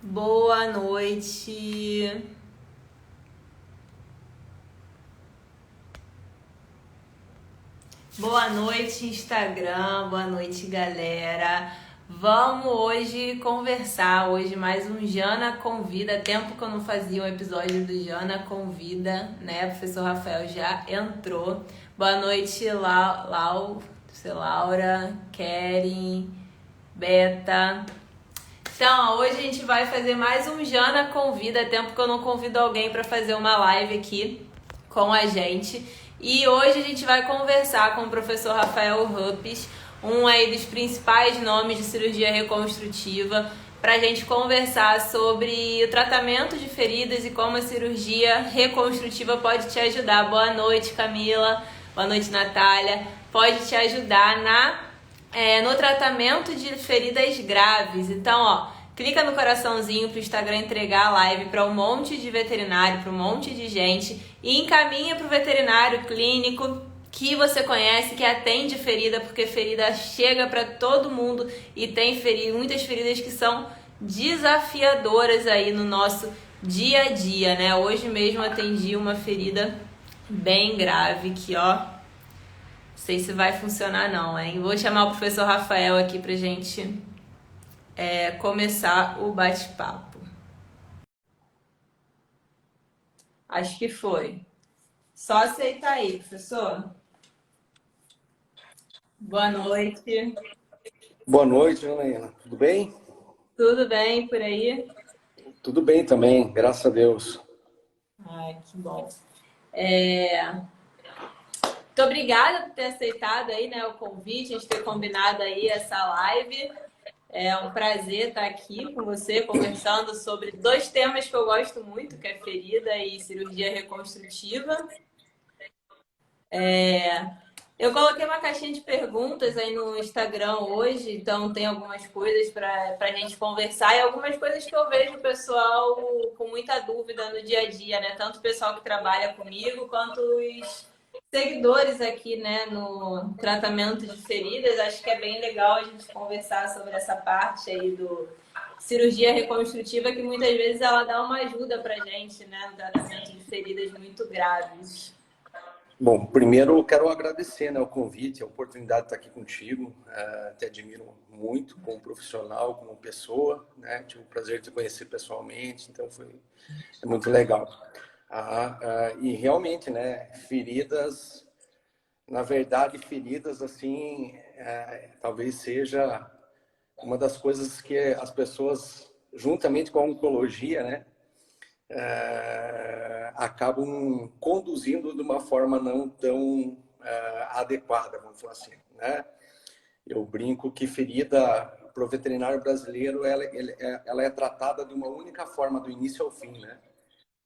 Boa noite. Boa noite, Instagram. Boa noite, galera. Vamos hoje conversar. Hoje mais um Jana Convida. Tempo que eu não fazia um episódio do Jana Convida, né? O professor Rafael já entrou. Boa noite, Laura, Keren, Beta. Então, hoje a gente vai fazer mais um Jana Convida. Tempo que eu não convido alguém para fazer uma live aqui com a gente. E hoje a gente vai conversar com o professor Rafael Ruppes, um aí dos principais nomes de cirurgia reconstrutiva, para a gente conversar sobre o tratamento de feridas e como a cirurgia reconstrutiva pode te ajudar. Boa noite, Camila. Boa noite, Natália. Pode te ajudar no tratamento de feridas graves. Então, clica no coraçãozinho para o Instagram entregar a live para um monte de veterinário, para um monte de gente e encaminha para o veterinário clínico que você conhece, que atende ferida, porque ferida chega para todo mundo e tem muitas feridas que são desafiadoras aí no nosso dia a dia, né? Hoje mesmo atendi uma ferida bem grave que, não sei se vai funcionar não, hein? Vou chamar o professor Rafael aqui pra gente começar o bate-papo. Acho que foi. Só aceitar aí, professor. Boa noite. Boa noite, Janaína. Tudo bem? Tudo bem por aí? Tudo bem também, graças a Deus. Ai, que bom. Muito obrigada por ter aceitado aí, né, o convite, a gente ter combinado aí essa live. É um prazer estar aqui com você, conversando sobre dois temas que eu gosto muito, que é ferida e cirurgia reconstrutiva. Eu coloquei uma caixinha de perguntas aí no Instagram hoje, então tem algumas coisas para a gente conversar e algumas coisas que eu vejo o pessoal com muita dúvida no dia a dia, né? Tanto o pessoal que trabalha comigo quanto os seguidores aqui, né, no tratamento de feridas. Acho que é bem legal a gente conversar sobre essa parte aí do cirurgia reconstrutiva, que muitas vezes ela dá uma ajuda pra gente, né, no tratamento de feridas muito graves. Bom, primeiro eu quero agradecer, né, o convite, a oportunidade de estar aqui contigo. Te admiro muito como profissional, como pessoa, né? Tive o prazer de te conhecer pessoalmente, então é muito legal. E realmente, né, feridas, na verdade, feridas assim, talvez seja uma das coisas que as pessoas, juntamente com a oncologia, né, acabam conduzindo de uma forma não tão adequada, vamos falar assim, né? Eu brinco que ferida para o veterinário brasileiro ela é tratada de uma única forma do início ao fim, né?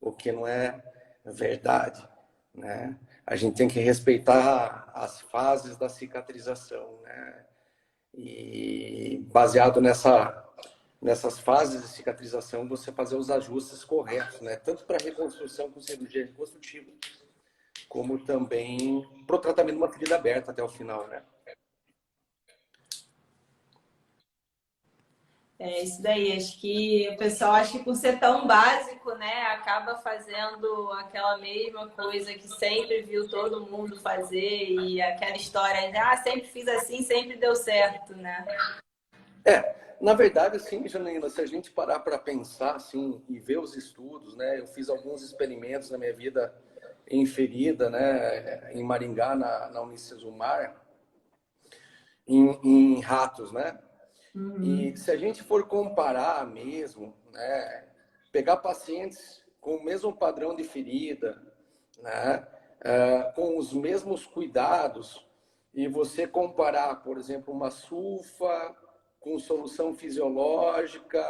O que não é verdade, né? A gente tem que respeitar as fases da cicatrização, né? E baseado nessas fases de cicatrização, você fazer os ajustes corretos, né? Tanto para reconstrução com cirurgia reconstrutiva, como também para o tratamento de uma ferida aberta até o final, né? É isso daí, acho que o pessoal acha que por ser tão básico, né, acaba fazendo aquela mesma coisa que sempre viu todo mundo fazer e aquela história de sempre fiz assim, sempre deu certo, né? Na verdade, assim, Janaína, se a gente parar para pensar assim, e ver os estudos, né? Eu fiz alguns experimentos na minha vida em ferida, né? Em Maringá, na Unicesumar, em ratos, né? E se a gente for comparar mesmo, né? Pegar pacientes com o mesmo padrão de ferida, né? Com os mesmos cuidados, e você comparar, por exemplo, uma sulfa com solução fisiológica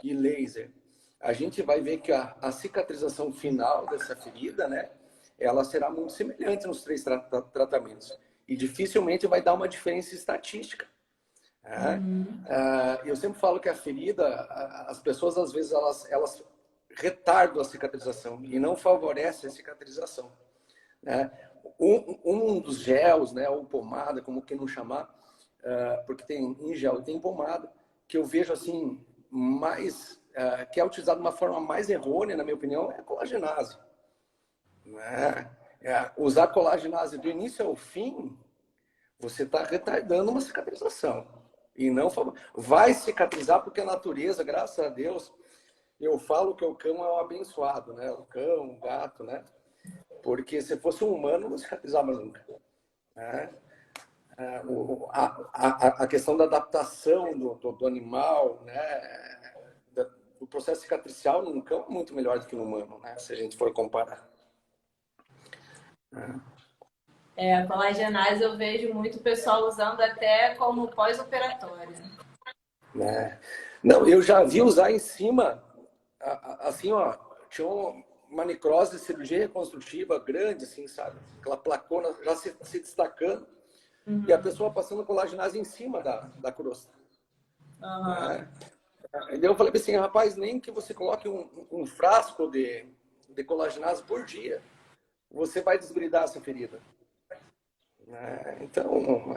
e laser, a gente vai ver que a cicatrização final dessa ferida, né, ela será muito semelhante nos três tratamentos e dificilmente vai dar uma diferença estatística. Né? Eu sempre falo que a ferida, as pessoas às vezes elas retardam a cicatrização e não favorecem a cicatrização. Né? Um dos gels, né, ou pomada, como que não chamar, porque tem em gel e tem pomada, que eu vejo assim mais que é utilizado de uma forma mais errônea, na minha opinião, é a colagenase. Né? Usar colagenase do início ao fim, você está retardando uma cicatrização. E não vai cicatrizar porque a natureza, graças a Deus, eu falo que o cão é um abençoado, né? O cão, o gato, né? Porque se fosse um humano, não cicatrizava nunca. Né? A questão da adaptação do animal, né? O processo cicatricial num cão é muito melhor do que no humano, né? Se a gente for comparar. A colagenase eu vejo muito pessoal usando até como pós-operatório. Não, eu já vi usar em cima, assim, ó, tinha uma necrose de cirurgia reconstrutiva grande, assim, sabe? Aquela placona já se destacando, e a pessoa passando colagenase em cima da crosta. E eu falei assim, rapaz, nem que você coloque um frasco de colagenase por dia, você vai desbridar essa ferida. Então,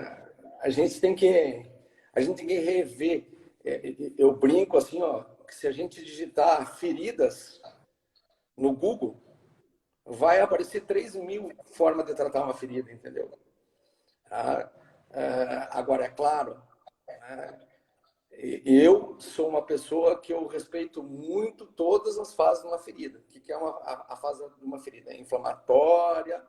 a gente tem que rever. Eu brinco assim, ó, que se a gente digitar feridas no Google, vai aparecer 3.000 formas de tratar uma ferida, entendeu? Agora, é claro, eu sou uma pessoa que eu respeito muito todas as fases de uma ferida. O que é a fase de uma ferida? É inflamatória,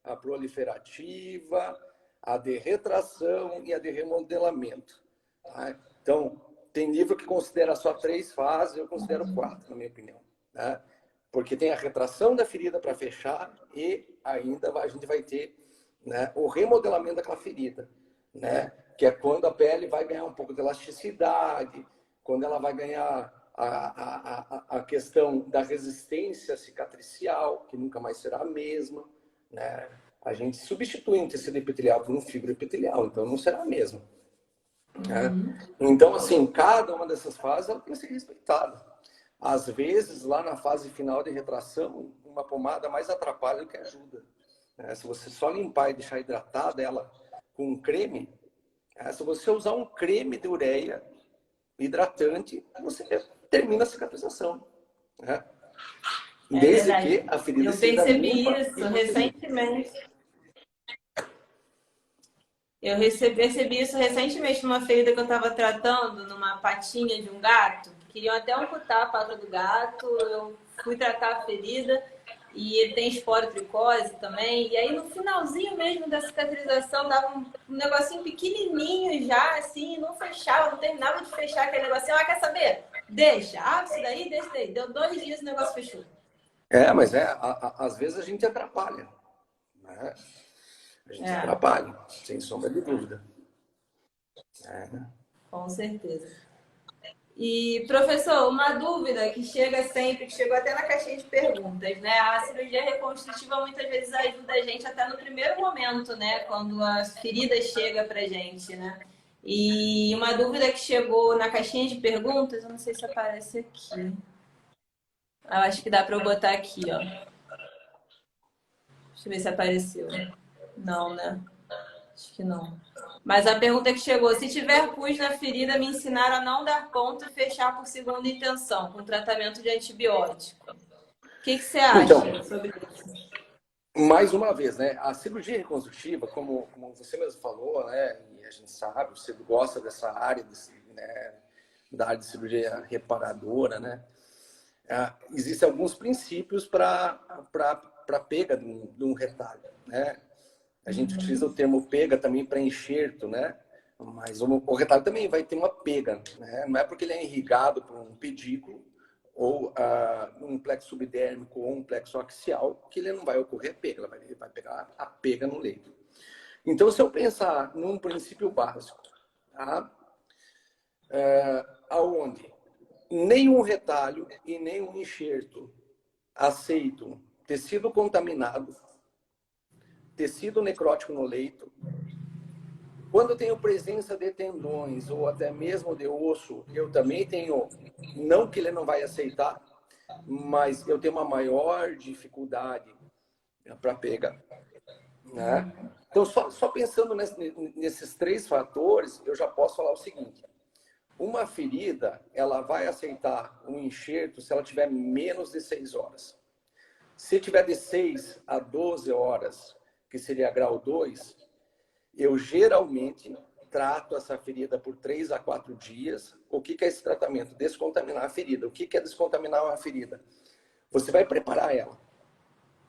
a proliferativa, a de retração e a de remodelamento. Tá? Então, tem livro que considera só 3 fases, eu considero 4, na minha opinião. Tá? Porque tem a retração da ferida para fechar e ainda a gente vai ter, né, o remodelamento daquela ferida, né? Que é quando a pele vai ganhar um pouco de elasticidade, quando ela vai ganhar a questão da resistência cicatricial, que nunca mais será a mesma, né? A gente substitui um tecido epitelial por um fibro epitelial, então não será a mesma. Né? Então, assim, cada uma dessas fases ela tem que ser respeitada. Às vezes, lá na fase final de retração, uma pomada mais atrapalha do que ajuda. Né? Se você só limpar e deixar hidratada ela com um creme, se você usar um creme de ureia hidratante, você termina a cicatrização. Né? Desde que a ferida seja limpa. Eu percebi isso recentemente. Eu percebi isso recentemente numa ferida que eu estava tratando, numa patinha de um gato. Queriam até amputar a pata do gato. Eu fui tratar a ferida e ele tem esporotricose também. E aí, no finalzinho mesmo da cicatrização, dava um negocinho pequenininho já, assim, não fechava, não terminava de fechar aquele negocinho. Ah, quer saber? Deixa. Abre isso daí, deixa daí. Deu 2 dias e o negócio fechou. Mas às vezes a gente atrapalha. Né? A gente atrapalha, sem sombra de dúvida. Com certeza. E, professor, uma dúvida que chega sempre, que chegou até na caixinha de perguntas, né? A cirurgia reconstrutiva muitas vezes ajuda a gente até no primeiro momento, né? Quando a ferida chega pra gente, né? E uma dúvida que chegou na caixinha de perguntas, eu não sei se aparece aqui. Eu acho que dá para eu botar aqui, ó. Deixa eu ver se apareceu. Não, né? Acho que não. Mas a pergunta que chegou: se tiver pus na ferida, me ensinaram a não dar ponto e fechar por segunda intenção, com tratamento de antibiótico. O que você acha sobre isso? Mais uma vez, né? A cirurgia reconstrutiva, como você mesmo falou, né? E a gente sabe, você gosta dessa área, né? Da área de cirurgia reparadora, né? Existem alguns princípios para pega de um retalho, né? A gente utiliza o termo pega também para enxerto, né? Mas o retalho também vai ter uma pega, né? Não é porque ele é irrigado por um pedículo ou um plexo subdérmico ou um plexo axial que ele não vai ocorrer pega, ele vai pegar a pega no leito. Então, se eu pensar num princípio básico, tá? Aonde nenhum retalho e nenhum enxerto aceitam tecido contaminado, tecido necrótico no leito. Quando eu tenho presença de tendões ou até mesmo de osso, eu também tenho, não que ele não vai aceitar, mas eu tenho uma maior dificuldade para pegar. Né? Então, só pensando nesses 3 fatores, eu já posso falar o seguinte: uma ferida, ela vai aceitar um enxerto se ela tiver menos de 6 horas. Se tiver de 6 a 12 horas, que seria grau 2, eu geralmente trato essa ferida por 3 a 4 dias. O que é esse tratamento? Descontaminar a ferida. O que é descontaminar uma ferida? Você vai preparar ela,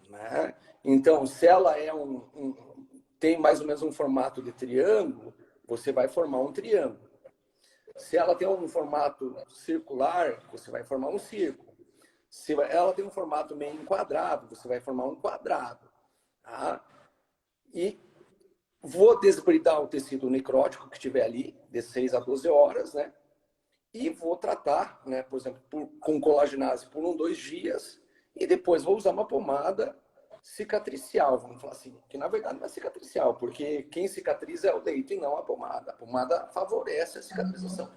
né? Então, se ela é tem mais ou menos um formato de triângulo, você vai formar um triângulo. Se ela tem um formato circular, você vai formar um círculo. Se ela tem um formato meio enquadrado, você vai formar um quadrado. Tá? E vou desbridar o tecido necrótico que estiver ali, de 6 a 12 horas, né? E vou tratar, né, por exemplo, com colagenase por 2 dias. E depois vou usar uma pomada cicatricial, vamos falar assim. Que na verdade não é cicatricial, porque quem cicatriza é o leito e não a pomada. A pomada favorece a cicatrização.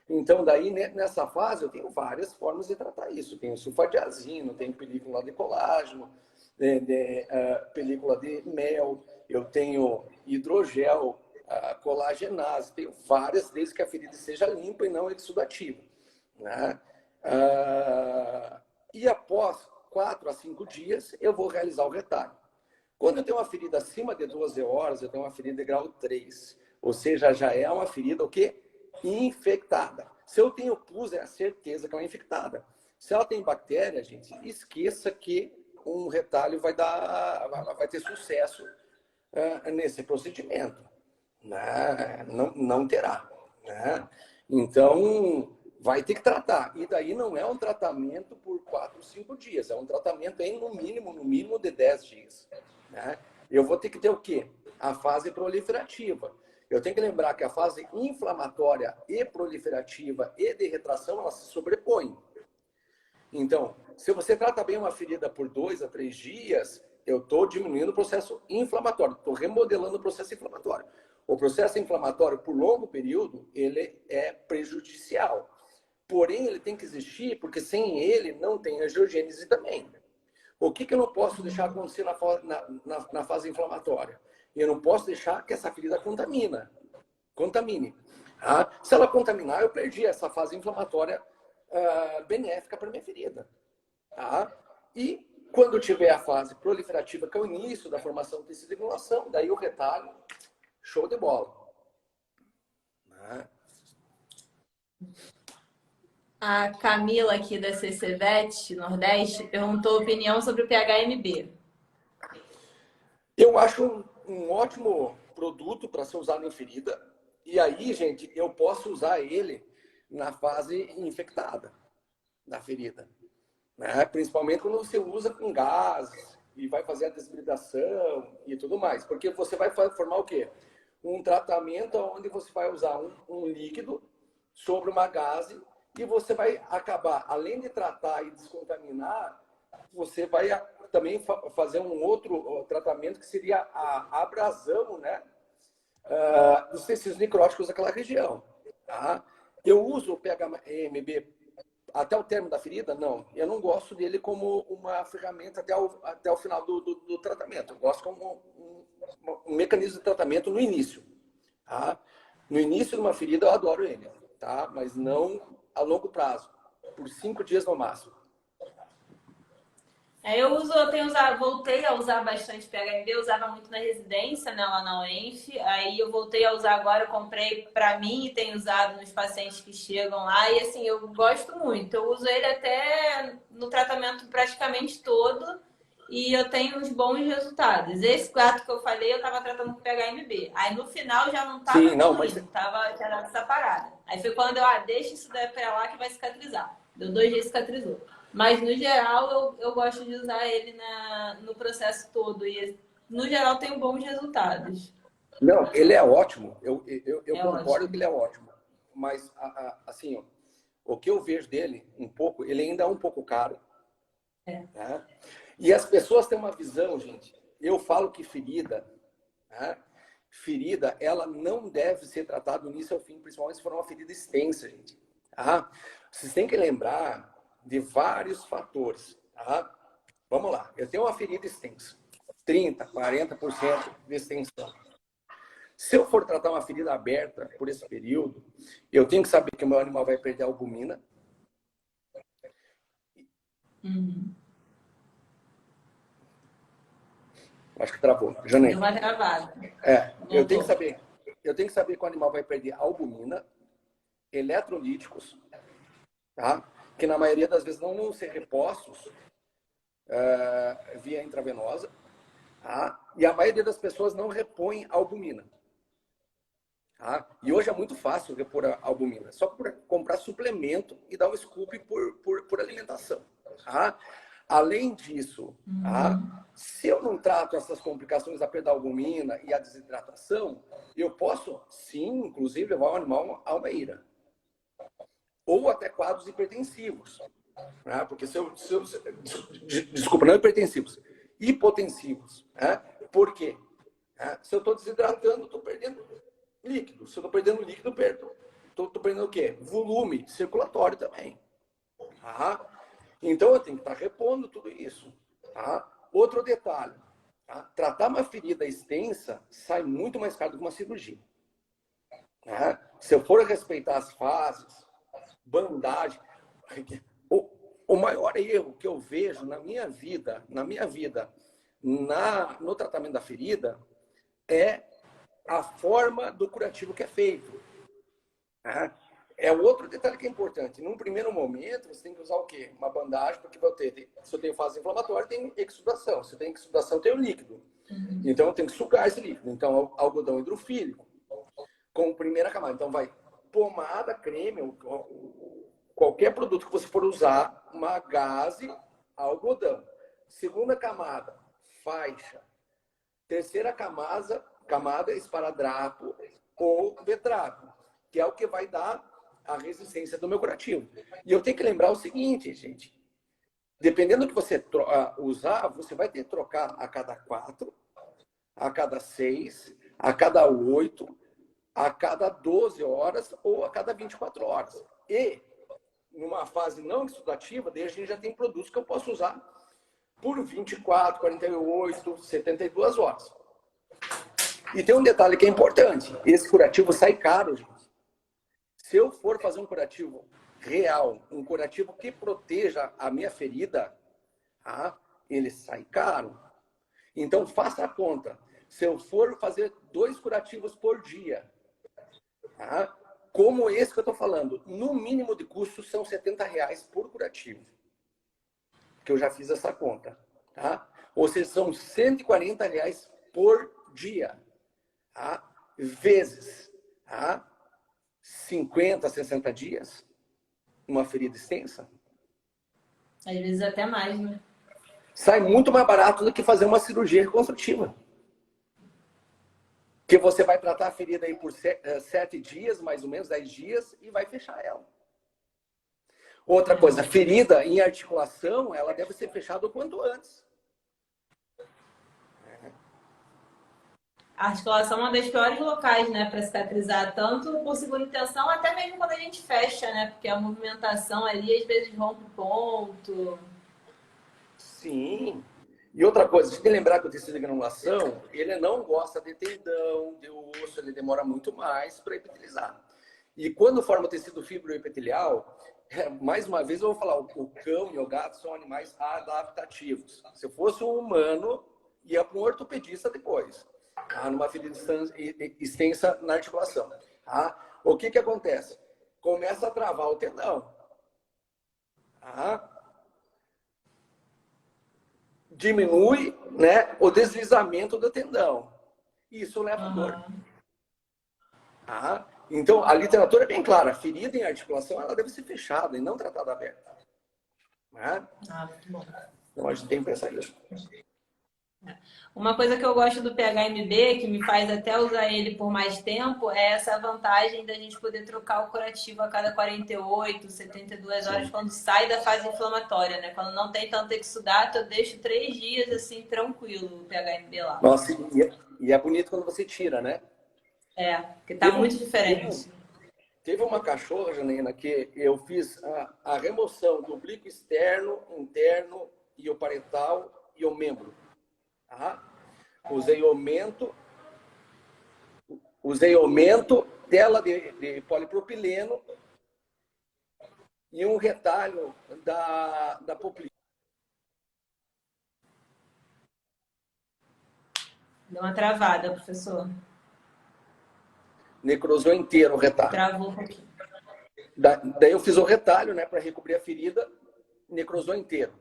Então, daí, nessa fase, eu tenho várias formas de tratar isso. Tenho sulfadiazino, tenho película de colágeno, película de mel, eu tenho hidrogel, colagenase, tenho várias, desde que a ferida seja limpa e não exudativa. Né? E após 4 a 5 dias, eu vou realizar o retalho. Quando eu tenho uma ferida acima de 12 horas, eu tenho uma ferida de grau 3. Ou seja, já é uma ferida o quê? Infectada. Se eu tenho pus, é a certeza que ela é infectada. Se ela tem bactéria, gente, esqueça que um retalho vai ter sucesso nesse procedimento. Né? Não terá. Né? Então, vai ter que tratar. E daí não é um tratamento por 4, 5 dias. É um tratamento em, no mínimo de 10 dias. Né? Eu vou ter que ter o quê? A fase proliferativa. Eu tenho que lembrar que a fase inflamatória e proliferativa e de retração, elas se sobrepõem. Então, se você trata bem uma ferida por 2 a 3 dias, eu estou diminuindo o processo inflamatório, estou remodelando o processo inflamatório. O processo inflamatório, por longo período, ele é prejudicial. Porém, ele tem que existir, porque sem ele não tem angiogênese também. O que eu não posso deixar acontecer na fase inflamatória? Eu não posso deixar que essa ferida contamine. Tá? Se ela contaminar, eu perdi essa fase inflamatória benéfica para minha ferida. Tá? E quando tiver a fase proliferativa, que é o início da formação do tecido de granulação, daí o retalho, show de bola. Tá? A Camila aqui da CCVET Nordeste perguntou a opinião sobre o PHMB. Eu acho um ótimo produto para ser usado em ferida. E aí, gente, eu posso usar ele na fase infectada da ferida. Né? Principalmente quando você usa com gases e vai fazer a desbridação e tudo mais. Porque você vai formar o quê? Um tratamento onde você vai usar um líquido sobre uma gase e você vai acabar, além de tratar e descontaminar, você vai também fazer um outro tratamento que seria a abrasão, né, dos tecidos necróticos daquela região. Tá? Eu uso o PHMB até o término da ferida? Não. Eu não gosto dele como uma ferramenta até o final do tratamento. Eu gosto como um mecanismo de tratamento no início. Tá? No início de uma ferida, eu adoro ele. Tá? Mas não a longo prazo. Por 5 dias no máximo. Voltei a usar bastante PHMB, eu usava muito na residência, né, lá na UENF, aí eu voltei a usar agora, eu comprei pra mim e tenho usado nos pacientes que chegam lá, e assim, eu gosto muito, eu uso ele até no tratamento praticamente todo, e eu tenho uns bons resultados. Esse gato que eu falei, eu tava tratando com PHMB, aí no final já não tava evoluindo, já dava essa parada. Aí foi quando eu, deixa isso daí pra lá que vai cicatrizar. Deu 2 dias, cicatrizou. Mas, no geral, eu gosto de usar ele no processo todo. E, no geral, tenho bons resultados. Não, ele é ótimo. Eu concordo ótimo. que ele é ótimo. Mas, assim, ó, o que eu vejo dele, ele ainda é um pouco caro. Né? E as pessoas têm uma visão, gente. Eu falo que ferida, né? Ferida, ela não deve ser tratada do início ao fim, principalmente se for uma ferida extensa, gente. Tá? Vocês têm que lembrar de vários fatores. Tá? Vamos lá. Eu tenho uma ferida extensa. 30%, 40% de extensão. Se eu for tratar uma ferida aberta por esse período, eu tenho que saber que o meu animal vai perder a albumina. Acho que travou. Janei. Deu uma travada. Eu tenho que saber que o animal vai perder albumina, eletrolíticos, tá? Que na maioria das vezes não vão ser repostos via intravenosa, tá? E a maioria das pessoas não repõe albumina. Tá? E hoje é muito fácil repor a albumina, só por comprar suplemento e dar um scoop por alimentação. Tá? Além disso, tá? Se eu não trato essas complicações da perda da albumina e a desidratação, eu posso, sim, inclusive, levar o animal a uma ira. Ou até quadros hipertensivos. Né? Porque desculpa, não hipertensivos, hipotensivos. Né? Por quê? Se eu estou desidratando, estou perdendo líquido. Se eu estou perdendo líquido, estou perdendo o quê? Volume circulatório também. Tá? Então, eu tenho que estar repondo tudo isso. Tá? Outro detalhe. Tá? Tratar uma ferida extensa sai muito mais caro do que uma cirurgia. Tá? Se eu for respeitar as fases, bandagem... O maior erro que eu vejo na minha vida, no tratamento da ferida, é a forma do curativo que é feito. É outro detalhe que é importante. Num primeiro momento, você tem que usar o quê? Uma bandagem, porque se eu tenho fase inflamatória, tem exudação. Se tem exudação, tem o líquido. Então, eu tenho que sugar esse líquido. Então, algodão hidrofílico, como primeira camada. Então, vai pomada, creme, qualquer produto que você for usar, uma gaze, algodão. Segunda camada, faixa. Terceira camada esparadrapo ou vetrapo, que é o que vai dar a resistência do meu curativo. E eu tenho que lembrar o seguinte, gente. Dependendo do que você usar, você vai ter que trocar a cada 4, a cada 6, a cada 8, a cada 12 horas ou a cada 24 horas. E, numa fase não exudativa, daí a gente já tem produtos que eu posso usar por 24, 48, 72 horas. E tem um detalhe que é importante. Esse curativo sai caro, gente. Se eu for fazer um curativo real, um curativo que proteja a minha ferida, ele sai caro. Então, faça a conta. Se eu for fazer 2 curativos por dia, como esse que eu estou falando, no mínimo de custo são R$70 por curativo. Que eu já fiz essa conta. Ou seja, são R$140 por dia. Vezes 50, 60 dias, uma ferida extensa. Às vezes até mais, né? Sai muito mais barato do que fazer uma cirurgia reconstrutiva. Que você vai tratar a ferida aí por 7 dias, mais ou menos 10 dias, e vai fechar ela. Outra coisa, ferida em articulação, ela deve ser fechada o quanto antes. A articulação é uma das piores locais, né, para cicatrizar, tanto por segunda intenção, até mesmo quando a gente fecha, né, porque a movimentação ali às vezes rompe o ponto. Sim. E outra coisa, você tem que lembrar que o tecido de granulação, ele não gosta de tendão, de osso, ele demora muito mais para epitelizar. E quando forma o tecido fibroepitelial, mais uma vez eu vou falar, o cão e o gato são animais adaptativos. Se eu fosse um humano, ia para um ortopedista depois. Numa ferida extensa na articulação. O que acontece? Começa a travar o tendão. Diminui, né, o deslizamento do tendão. Isso leva a dor. Então, a literatura é bem clara. A ferida em articulação ela deve ser fechada e não tratada aberta. Muito bom. Então, a gente tem que pensar nisso. Uma coisa que eu gosto do PHMB, que me faz até usar ele por mais tempo, é essa vantagem da gente poder trocar o curativo a cada 48, 72 horas, quando sai da fase inflamatória, né? Quando não tem tanto exudato, eu deixo 3 dias, assim, tranquilo o PHMB lá. Nossa, e é bonito quando você tira, né? Porque tá muito diferente. Teve uma cachorra, Janaína, que eu fiz a remoção do oblíquo externo, interno, e o parietal e o membro. Usei o mento, Usei aumento, tela de polipropileno e um retalho da Poplin. Deu uma travada, professor. Necrosou inteiro o retalho. Travou um pouquinho. Daí eu fiz o retalho, né, para recobrir a ferida, necrosou inteiro.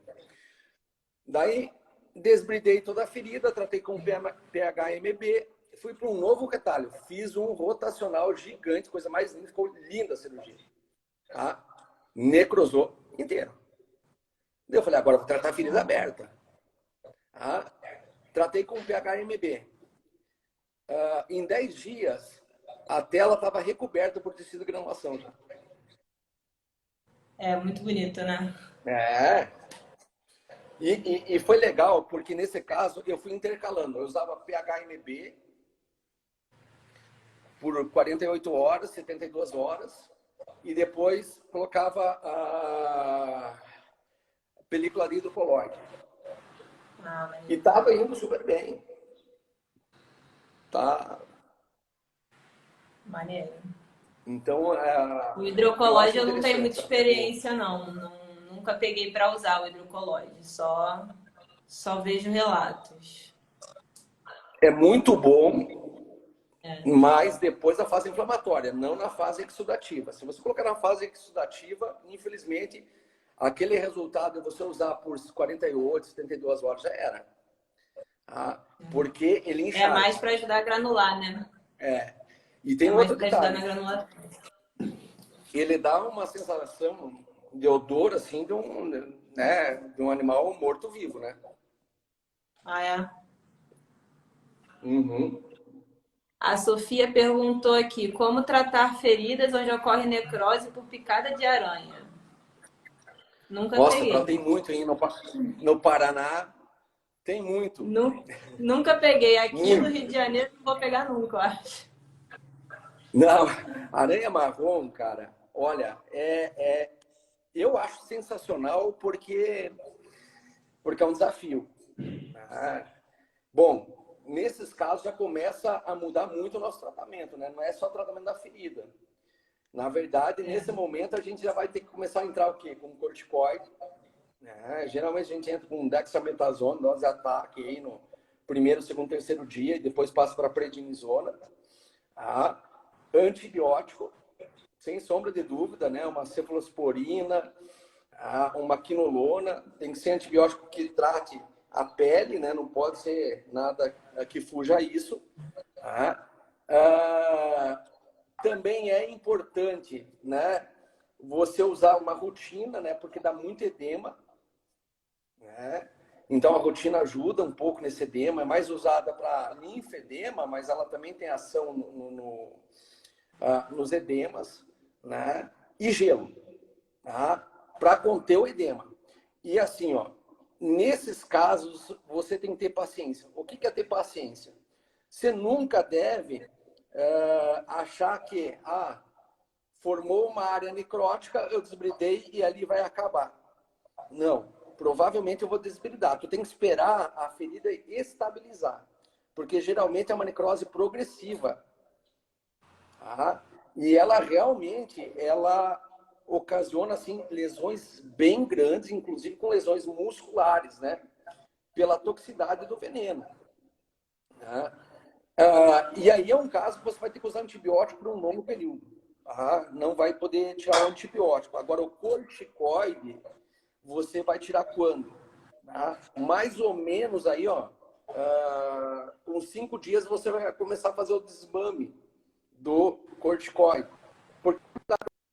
Daí desbridei toda a ferida, tratei com PHMB, fui para um novo retalho, fiz um rotacional gigante, coisa mais linda, ficou linda a cirurgia. Tá? Necrosou inteiro. Daí eu falei, agora vou tratar a ferida aberta. Tá? Tratei com PHMB. Em 10 dias, a tela estava recoberta por tecido de granulação já. É muito bonito, né? E foi legal, porque nesse caso eu fui intercalando. Eu usava PHMB por 48 horas, 72 horas, e depois colocava a película de hidrocoloide. E estava indo super bem. Tá. Maneiro. Então, o hidrocolóide eu não tenho muita experiência, não. Nunca peguei para usar o hidrocolóide. Só vejo relatos. É muito bom, mas depois da fase inflamatória, não na fase exudativa. Se você colocar na fase exudativa, infelizmente, aquele resultado você usar por 48, 72 horas já era. Porque ele incha. É mais para ajudar a granular, né? E tem outro detalhe. Ajudar na granulação. Ele dá uma sensação de odor, assim, de um animal morto-vivo, né? Uhum. A Sofia perguntou aqui, como tratar feridas onde ocorre necrose por picada de aranha? Nunca peguei. Nossa, tem muito aí no Paraná. Tem muito. Nunca peguei. Aqui no Rio de Janeiro não vou pegar nunca, eu acho. Não, aranha marrom, cara, olha, eu acho sensacional porque é um desafio. Bom, nesses casos já começa a mudar muito o nosso tratamento, né? Não é só o tratamento da ferida. Na verdade, nesse momento a gente já vai ter que começar a entrar o quê? Com corticoide. Geralmente a gente entra com dexametasona, dose de ataque aí no primeiro, segundo, terceiro dia e depois passa para prednisona. Antibiótico, sem sombra de dúvida, né? Uma cefalosporina, uma quinolona. Tem que ser antibiótico que trate a pele, né? Não pode ser nada que fuja a isso. Também é importante, né? Você usar uma rotina, né? Porque dá muito edema. Então a rotina ajuda um pouco nesse edema, é mais usada para linfedema, mas ela também tem ação nos edemas, né? E gelo, para conter o edema. E assim, ó, nesses casos você tem que ter paciência. O que é ter paciência? Você nunca deve achar que formou uma área necrótica, eu desbridei e ali vai acabar. Não. Provavelmente eu vou desbridar. Tu tem que esperar a ferida estabilizar. Porque geralmente é uma necrose progressiva. E ela realmente, ocasiona assim, lesões bem grandes, inclusive com lesões musculares, né? Pela toxicidade do veneno. E aí é um caso que você vai ter que usar antibiótico por um longo período. Não vai poder tirar o antibiótico. Agora, o corticoide, você vai tirar quando? Mais ou menos aí, ó, com 5 dias você vai começar a fazer o desmame do corticoide. Porque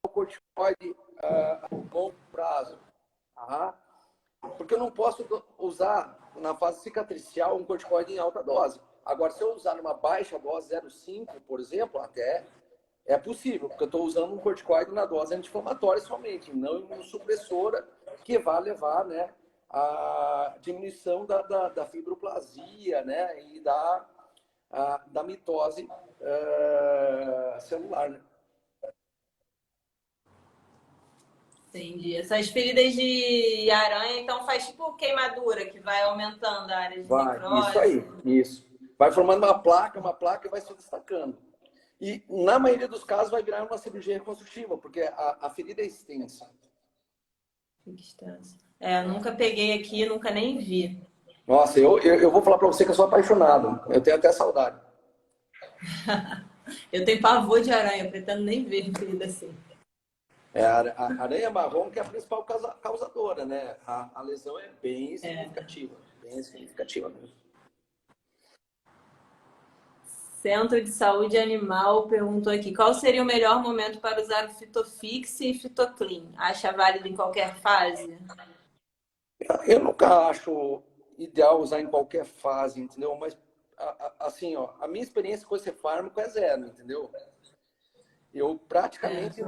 o corticoide a longo prazo. Porque eu não posso usar na fase cicatricial um corticoide em alta dose. Agora, se eu usar numa baixa dose, 0,5, por exemplo, até é possível, porque eu estou usando um corticoide na dose anti-inflamatória somente, não imunossupressora, que vai levar, né, a diminuição da fibroplasia, né, e da mitose celular, né? Entendi. Essas feridas de aranha, então faz tipo queimadura, que vai aumentando a área de necrose. Isso aí, isso. Vai formando uma placa e vai se destacando. E, na maioria dos casos, vai virar uma cirurgia reconstrutiva, porque a ferida é extensa. Eu nunca peguei aqui, nunca nem vi. Nossa, eu vou falar para você que eu sou apaixonado. Eu tenho até saudade. Eu tenho pavor de aranha, pretendo nem ver ferida assim. A aranha marrom que é a principal causadora, né? A lesão é bem significativa. Bem significativa mesmo. Centro de Saúde Animal perguntou aqui: qual seria o melhor momento para usar o Fitofix e Fitoclean? Acha válido em qualquer fase? Eu nunca acho ideal usar em qualquer fase, entendeu? Mas, assim, ó, a minha experiência com esse fármaco é zero, entendeu? Eu praticamente...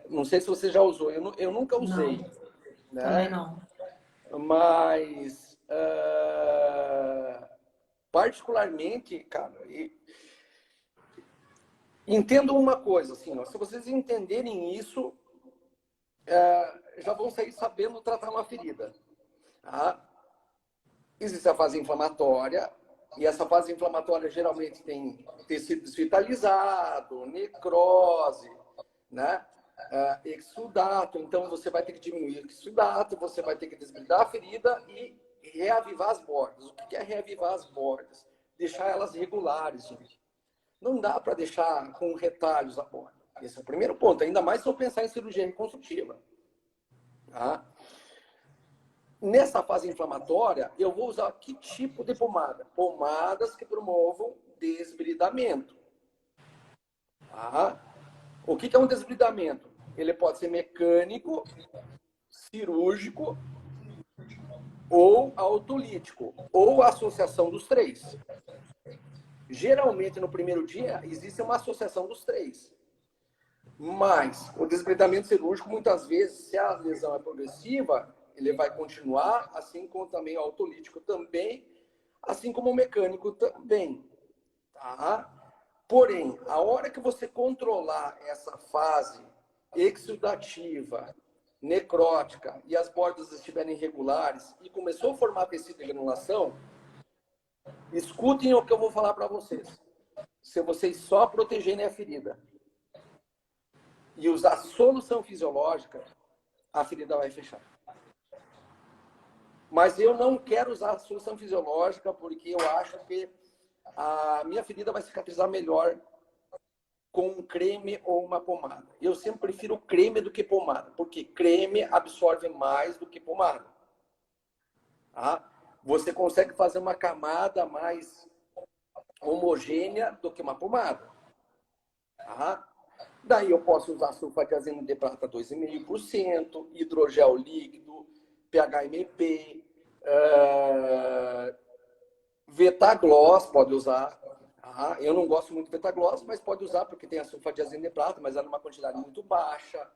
não sei se você já usou. Eu nunca usei. Não, né? também não. Mas... particularmente, cara, entendo uma coisa, assim, ó, se vocês entenderem isso, já vão sair sabendo tratar uma ferida. Tá? Existe a fase inflamatória, e essa fase inflamatória geralmente tem tecido desvitalizado, necrose, né? Exsudato, então você vai ter que diminuir o exsudato, você vai ter que desbridar a ferida e reavivar as bordas. O que é reavivar as bordas? Deixar elas regulares, gente. Não dá para deixar com retalhos a borda. Esse é o primeiro ponto, ainda mais se eu pensar em cirurgia reconstrutiva. Tá? Nessa fase inflamatória, eu vou usar que tipo de pomada? Pomadas que promovam desbridamento. Tá? O que é um desbridamento? Ele pode ser mecânico, cirúrgico ou autolítico, ou a associação dos três. Geralmente, no primeiro dia, existe uma associação dos três. Mas o desbridamento cirúrgico, muitas vezes, se a lesão é progressiva, ele vai continuar, assim como também o autolítico também, assim como o mecânico também. Tá? Porém, a hora que você controlar essa fase exudativa, necrótica, e as bordas estiverem irregulares, e começou a formar tecido de granulação, escutem o que eu vou falar para vocês. Se vocês só protegerem a ferida e usar solução fisiológica, a ferida vai fechar. Mas eu não quero usar a solução fisiológica porque eu acho que a minha ferida vai cicatrizar melhor com um creme ou uma pomada. Eu sempre prefiro creme do que pomada, porque creme absorve mais do que pomada. Tá? Você consegue fazer uma camada mais homogênea do que uma pomada. Tá? Daí eu posso usar sulfadiazina de prata 2,5%, hidrogel líquido, PHMP, Vetagloss pode usar. Tá? Eu não gosto muito de Vetagloss, mas pode usar porque tem a sulfadiazina de prata, mas é numa quantidade muito baixa.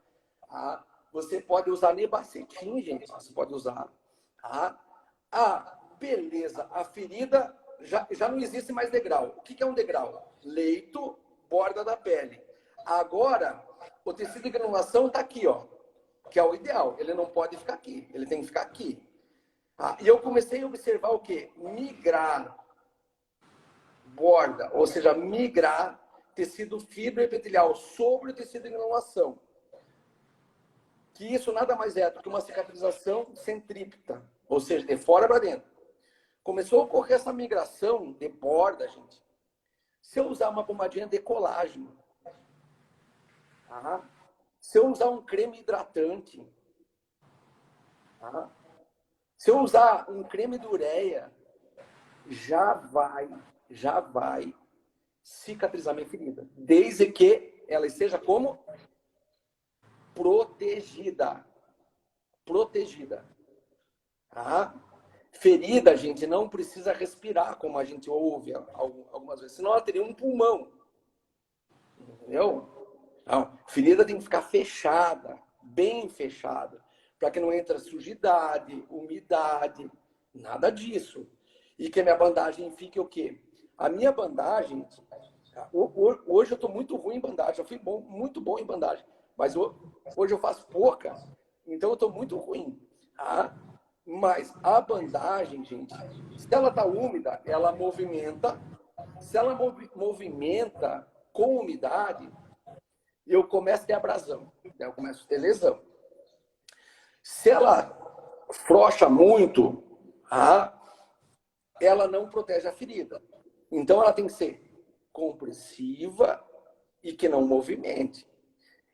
Tá? Você pode usar nebacetim, gente, você pode usar. Tá? Beleza, a ferida já não existe mais degrau. O que é um degrau? Leito, borda da pele. Agora, o tecido de granulação está aqui, ó, que é o ideal. Ele não pode ficar aqui, ele tem que ficar aqui. E eu comecei a observar o quê? Migrar borda, ou seja, migrar tecido fibroepitelial sobre o tecido de granulação. Que isso nada mais é do que uma cicatrização centrípeta, ou seja, de fora para dentro. Começou a ocorrer essa migração de borda, gente. Se eu usar uma pomadinha de colágeno, tá? Se eu usar um creme hidratante, tá? Se eu usar um creme de ureia, já vai cicatrizar minha ferida. Desde que ela esteja como? Protegida. Protegida. Tá? Ferida, gente, não precisa respirar, como a gente ouve algumas vezes. Senão ela teria um pulmão. Entendeu? Não, ferida tem que ficar fechada, bem fechada, para que não entre sujidade, umidade, nada disso. E que a minha bandagem fique o quê? A minha bandagem, hoje eu estou muito ruim em bandagem, eu fui muito bom em bandagem, mas hoje eu faço pouca, então eu estou muito ruim. Tá? Mas a bandagem, gente, se ela está úmida, ela movimenta. Se ela movimenta, com umidade, eu começo a ter abrasão, eu começo a ter lesão. Se ela frouxa muito, ela não protege a ferida. Então, ela tem que ser compressiva e que não movimente.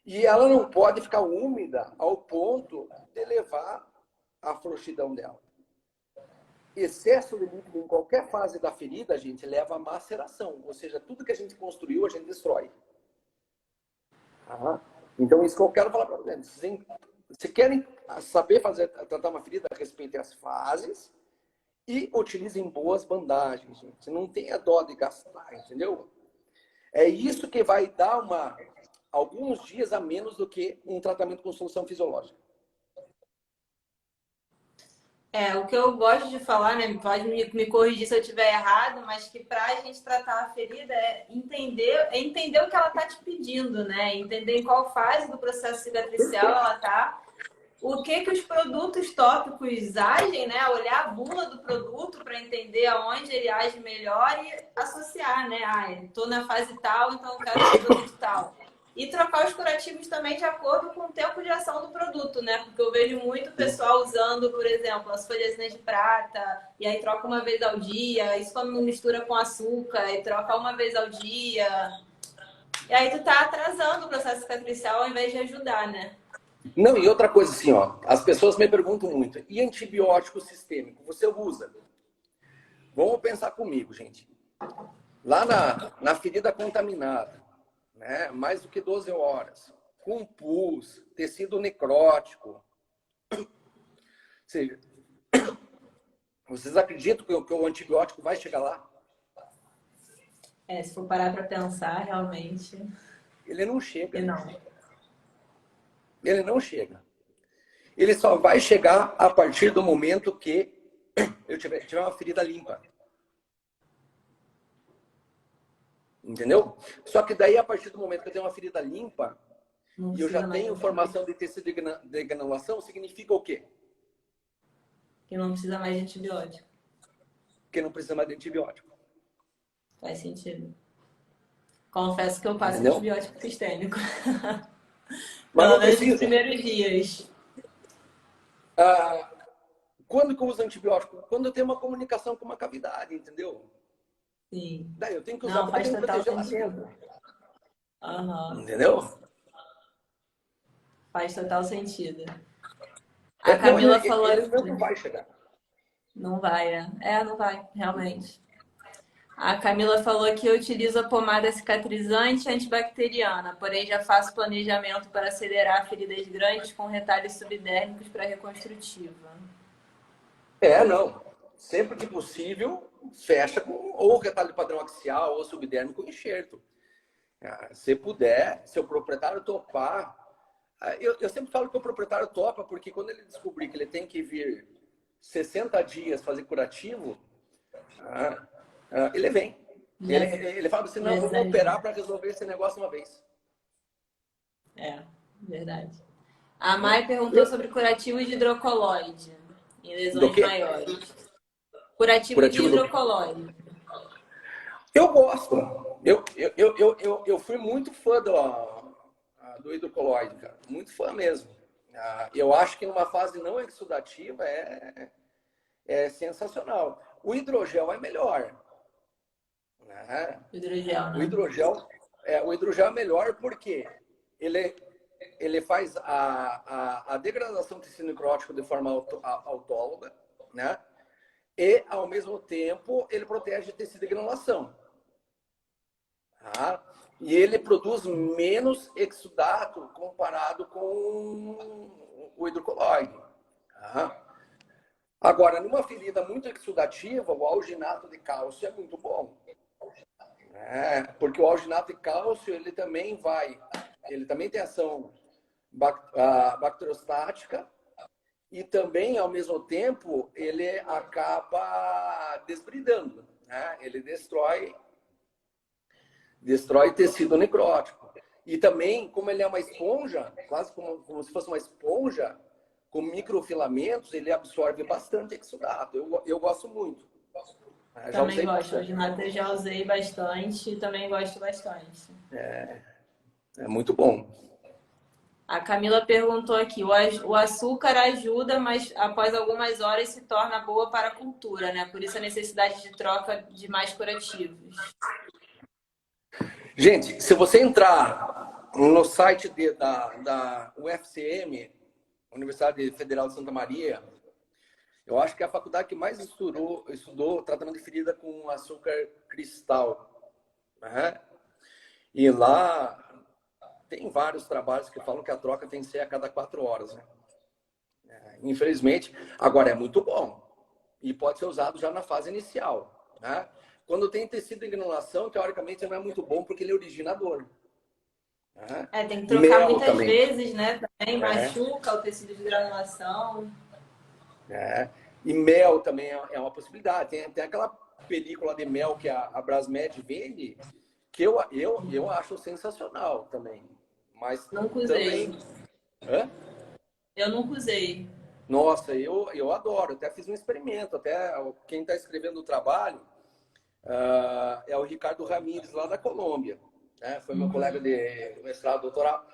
E ela não pode ficar úmida ao ponto de levar a frouxidão dela. Excesso de líquido em qualquer fase da ferida, a gente leva a maceração. Ou seja, tudo que a gente construiu, a gente destrói. Então, isso que eu quero falar para vocês. Se querem saber tratar uma ferida, respeitem as fases e utilizem boas bandagens, gente. Não tenha dó de gastar, entendeu? É isso que vai dar alguns dias a menos do que um tratamento com solução fisiológica. O que eu gosto de falar, né? Pode me corrigir se eu estiver errado, mas que para a gente tratar a ferida é entender o que ela está te pedindo, né? Entender em qual fase do processo cicatricial ela está, o que os produtos tópicos agem, né? Olhar a bula do produto para entender aonde ele age melhor e associar, né? Estou na fase tal, então eu quero o produto tal. E trocar os curativos também de acordo com o tempo de ação do produto, né? Porque eu vejo muito pessoal usando, por exemplo, as folhasinas de prata, e aí troca uma vez ao dia, isso quando mistura com açúcar, e troca uma vez ao dia. E aí tu tá atrasando o processo cicatricial ao invés de ajudar, né? Não, e outra coisa assim, as pessoas me perguntam muito, e antibiótico sistêmico, você usa? Vamos pensar comigo, gente. Lá na ferida contaminada, né? Mais do que 12 horas, com pus, tecido necrótico. Ou seja, vocês acreditam que o antibiótico vai chegar lá? Se for parar para pensar, realmente... Ele não chega. E não. Ele não chega. Ele só vai chegar a partir do momento que eu tiver uma ferida limpa. Entendeu? Só que daí, a partir do momento que eu tenho uma ferida limpa, e eu já tenho formação de tecido de granulação, significa o quê? Que não precisa mais de antibiótico. Que não precisa mais de antibiótico. Faz sentido. Confesso que eu passo antibiótico sistêmico. Mas pelo menos nos primeiros dias. Quando que eu uso antibiótico? Quando eu tenho uma comunicação com uma cavidade, entendeu? Sim. Daí eu tenho que usar faz total proteger sentido. Entendeu? Faz total sentido. A Camila falou... Ele não vai chegar. Não vai, não vai, realmente. A Camila falou que eu utilizo a pomada cicatrizante antibacteriana, porém já faço planejamento para acelerar feridas grandes com retalhos subdérmicos para reconstrutiva. Não. Sempre que possível, fecha com ou retalho padrão axial ou subdérmico enxerto. Se puder, se o proprietário topar... Eu sempre falo que o proprietário topa, porque quando ele descobrir que ele tem que vir 60 dias fazer curativo, ele vem. Ele fala assim, não, vou operar para resolver esse negócio uma vez. Verdade. A Mai perguntou sobre curativo de hidrocoloide em lesões maiores. Curativo de hidrocoloide. Eu gosto. Eu fui muito fã do hidrocoloide, cara. Muito fã mesmo. Eu acho que numa fase não exudativa é sensacional. O hidrogel é melhor. Hidrogel, né? O hidrogel é melhor porque ele faz a degradação do tecido necrótico de forma autóloga, né? E, ao mesmo tempo, ele protege o tecido de granulação. E ele produz menos exudato comparado com o hidrocoloide. Agora, numa ferida muito exudativa, o alginato de cálcio é muito bom. Porque o alginato de cálcio, ele também tem ação bacteriostática e também, ao mesmo tempo, ele acaba desbridando. Ele destrói tecido necrótico. E também, como ele é uma esponja, quase como se fosse uma esponja, com microfilamentos, ele absorve bastante exudato. Eu gosto muito. Também gosto. O alginato eu já usei bastante e também gosto bastante. É muito bom. A Camila perguntou aqui, o açúcar ajuda, mas após algumas horas se torna boa para a cultura, né? Por isso a necessidade de troca de mais curativos. Gente, se você entrar no site da UFCM, Universidade Federal de Santa Maria, eu acho que é a faculdade que mais estudou tratamento de ferida com açúcar cristal. Né? E lá tem vários trabalhos que falam que a troca tem que ser a cada 4 horas. Né? Infelizmente, agora é muito bom. E pode ser usado já na fase inicial. Né? Quando tem tecido de granulação, teoricamente não é muito bom porque ele é originador. Né? Tem que trocar Mel muitas também. vezes, né? Também machuca o tecido de granulação. E mel também é uma possibilidade. Tem aquela película de mel que a Brasmed vende, que eu acho sensacional também. Mas nunca usei. Também... Hã? Eu nunca usei. Nossa, eu adoro. Até fiz um experimento. Até quem está escrevendo o trabalho é o Ricardo Ramírez, lá da Colômbia. Né? Foi meu colega de mestrado, doutorado.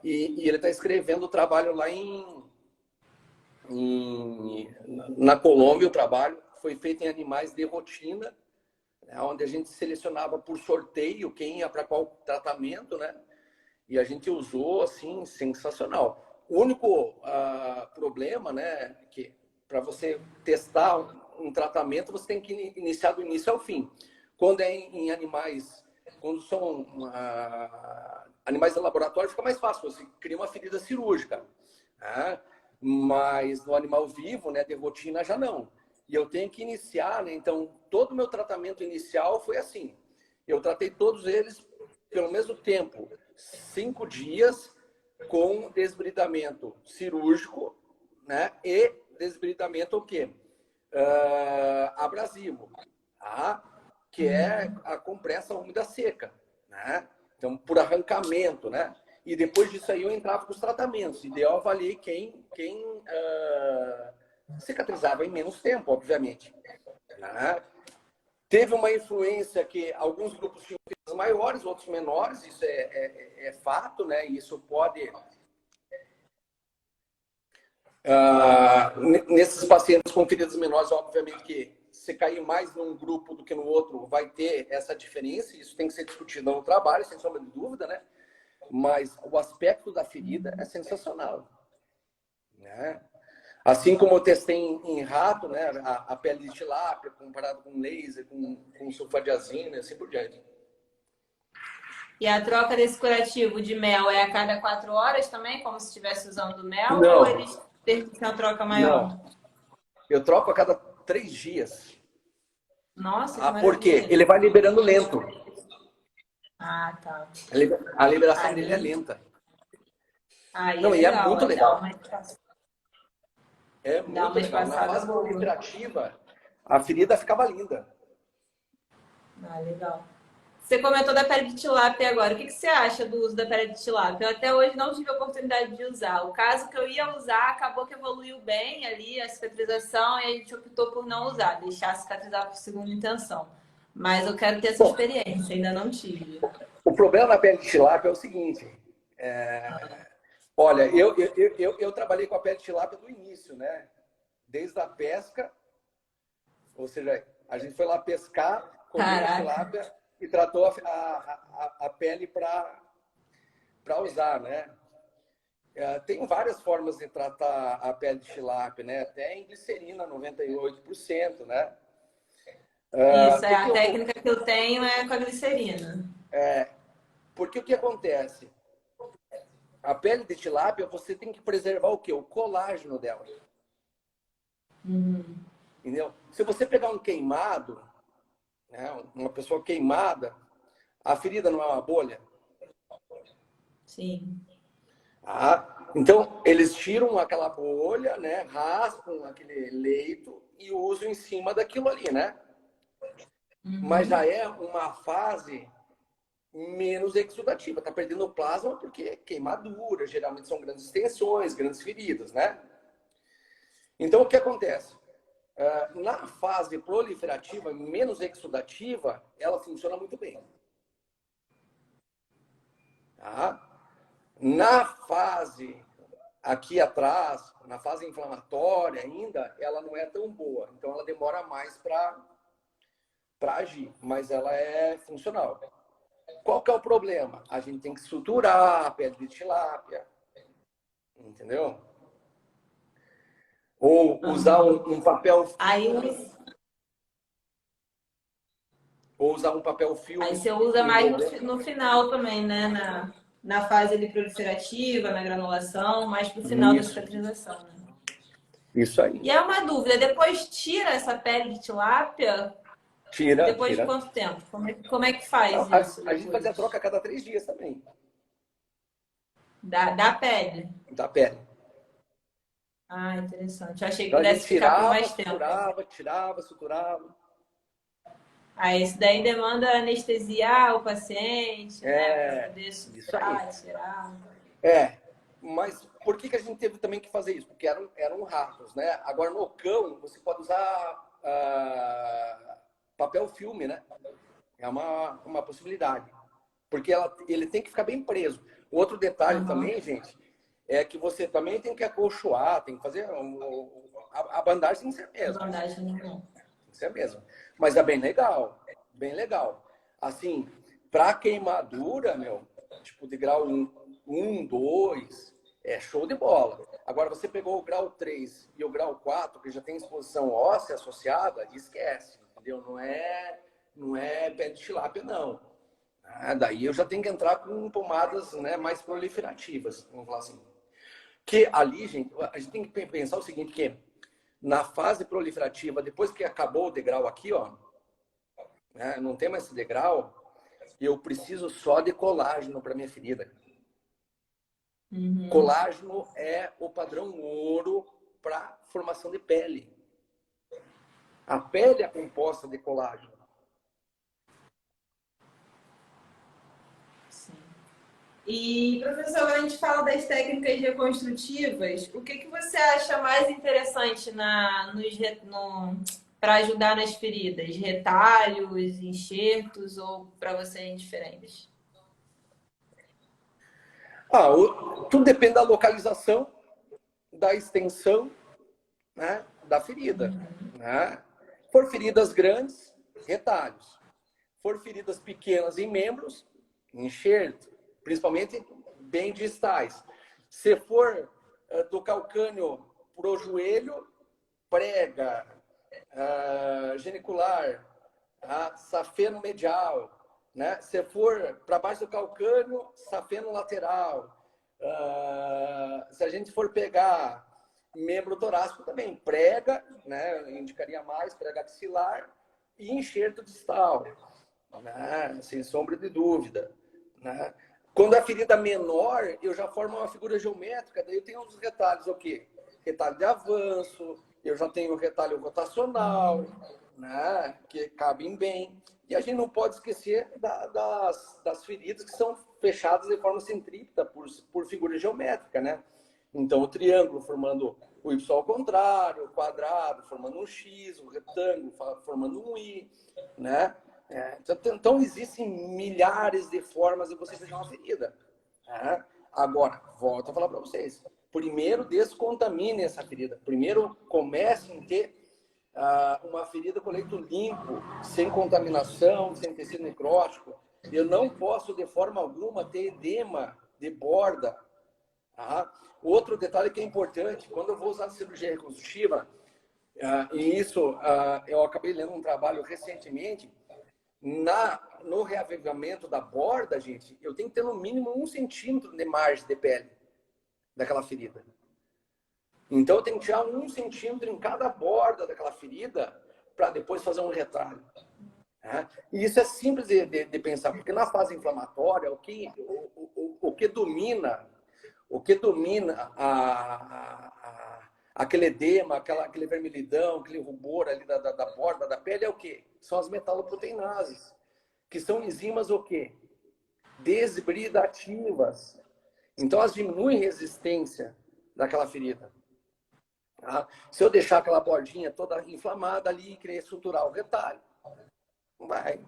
E ele está escrevendo o trabalho lá na Colômbia. O trabalho foi feito em animais de rotina, né? Onde a gente selecionava por sorteio quem ia para qual tratamento, né? E a gente usou, assim, sensacional. O único problema, né, que para você testar um tratamento, você tem que iniciar do início ao fim. Quando é em animais, quando são animais de laboratório, fica mais fácil, você cria uma ferida cirúrgica. Né? Mas no animal vivo, né, de rotina, já não. E eu tenho que iniciar, né? Então, todo o meu tratamento inicial foi assim. Eu tratei todos eles pelo mesmo tempo, 5 dias, com desbridamento cirúrgico, né? E desbridamento o quê? Abrasivo, tá? Que é a compressa úmida seca, né? Então, por arrancamento, né? E depois disso aí eu entrava com os tratamentos. E eu avaliei quem cicatrizava em menos tempo, obviamente. Né? Teve uma influência que alguns grupos tinham feridas maiores, outros menores, isso é fato, né? Isso pode... nesses pacientes com feridas menores, obviamente que se cair mais num grupo do que no outro, vai ter essa diferença, isso tem que ser discutido no trabalho, sem sombra de dúvida, né? Mas o aspecto da ferida é sensacional. Né? Assim como eu testei em rato, né? A pele de tilápia, comparado com laser, com sulfadiazina, e assim por diante. E a troca desse curativo de mel é a cada 4 horas também, como se estivesse usando mel? Não. Ou eles permitem uma troca maior? Não. Eu troco a cada 3 dias. Nossa, que maravilha. Por quê? Ele vai liberando lento. Ah, tá. A liberação dele é lenta. Aí não, é e legal, é muito legal. É muito legal. Na fase proliferativa, a ferida ficava linda. Ah, legal. Você comentou da pele de tilápia agora. O que você acha do uso da pele de tilápia? Eu até hoje não tive a oportunidade de usar. O caso que eu ia usar, acabou que evoluiu bem ali a cicatrização e a gente optou por não usar, deixar cicatrizar por segunda intenção. Mas eu quero ter essa experiência, ainda não tive. O problema da pele de tilápia é o seguinte. Olha, eu trabalhei com a pele de tilápia do início, né? Desde a pesca, ou seja, a gente foi lá pescar, comeu a tilápia e tratou a pele para usar, né? Tem várias formas de tratar a pele de tilápia, né? Até em glicerina, 98%, né? Isso, a técnica que eu tenho é com a glicerina. Porque o que acontece? A pele de tilápia, você tem que preservar o quê? O colágeno dela. Entendeu? Se você pegar um queimado, né, uma pessoa queimada, a ferida não é uma bolha? Sim. Então, eles tiram aquela bolha, né, raspam aquele leito e usam em cima daquilo ali, né? Mas já é uma fase menos exudativa. Está perdendo plasma porque queimadura, geralmente são grandes extensões, grandes feridas, né? Então, o que acontece? Na fase proliferativa, menos exudativa, ela funciona muito bem. Tá? Na fase aqui atrás, na fase inflamatória ainda, ela não é tão boa. Então, ela demora mais para agir, mas ela é funcional. Qual que é o problema? A gente tem que suturar a pele de tilápia, entendeu? Ou usar um papel Aí, ou usar um papel filme aí você usa mais envolvendo. no final também, né? Na fase ali proliferativa, na granulação, mais pro final da Isso, cicatrização, né? isso aí. E é uma dúvida, depois tira essa pele de tilápia, Tira, depois de tira. quanto tempo? Como é que faz A, isso a gente fazia a depois? troca a cada 3 dias também, Da pele? da pele. Ah, interessante. Eu achei que Então a gente pudesse ficar por tirava, mais tempo. suturava, tirava, suturava. Aí isso daí demanda anestesiar o paciente, né? Para É, poder isso aí. suturar, tirar. É, mas por que a gente teve também que fazer isso? Porque eram ratos, né? Agora no cão você pode usar papel filme, né? É uma possibilidade. Porque ele tem que ficar bem preso. Outro detalhe Uhum. também, gente, é que você também tem que acolchoar, tem que fazer a bandagem tem que ser a mesma. Bandagem não. Tem que ser a mesma. Mas é bem legal, bem legal. Assim, para queimadura, meu, tipo de grau 1, 2, é show de bola. Agora, você pegou o grau 3 e o grau 4, que já tem exposição óssea associada, esquece, entendeu? Não é pé de tilápia, não. Daí eu já tenho que entrar com pomadas, né, mais proliferativas, vamos falar assim. Que ali, gente, a gente tem que pensar o seguinte, que na fase proliferativa, depois que acabou o degrau aqui, ó, né, não tem mais esse degrau, eu preciso só de colágeno para minha ferida. Uhum. Colágeno é o padrão ouro para formação de pele. A pele é composta de colágeno. Sim. E, professor, quando a gente fala das técnicas reconstrutivas, o que você acha mais interessante para ajudar nas feridas? Retalhos, enxertos ou para você é indiferente? Tudo depende da localização, da extensão, né, da ferida. Né? For feridas grandes, retalhos. For feridas pequenas em membros, enxerto, principalmente bem distais. Se for do calcâneo para o joelho, prega, genicular, safeno medial. Né? Se for para baixo do calcâneo, safeno lateral. Se a gente for pegar membro torácico também, prega, né? Indicaria mais, prega axilar e enxerto distal, né? Sem sombra de dúvida. Né? Quando a ferida menor, eu já formo uma figura geométrica, daí eu tenho uns retalhos, o quê? Retalho de avanço, eu já tenho retalho rotacional, né? Que cabem bem. E a gente não pode esquecer das feridas que são fechadas de forma centrípeta por figura geométrica, né? Então, o triângulo formando o Y ao contrário, o quadrado formando um X, o retângulo formando um Y, né? Então, existem milhares de formas de você fechar uma ferida. Né? Agora, volto a falar para vocês. Primeiro, descontamine essa ferida. Primeiro, comece a ter uma ferida com leito limpo, sem contaminação, sem tecido necrótico. Eu não posso, de forma alguma, ter edema de borda. Tá? Outro detalhe que é importante, quando eu vou usar cirurgia reconstrutiva, e isso eu acabei lendo um trabalho recentemente, no reavivamento da borda, gente, eu tenho que ter no mínimo 1 centímetro de margem de pele daquela ferida. Então eu tenho que tirar 1 centímetro em cada borda daquela ferida para depois fazer um retalho. Né? E isso é simples de pensar, porque na fase inflamatória, o que domina aquele edema, aquele vermelhidão, aquele rubor ali da borda da pele é o quê? São as metaloproteinases, que são enzimas o quê? Desbridativas. Então, elas diminuem a resistência daquela ferida. Tá? Se eu deixar aquela bordinha toda inflamada ali e querer suturar o retalho, não vai.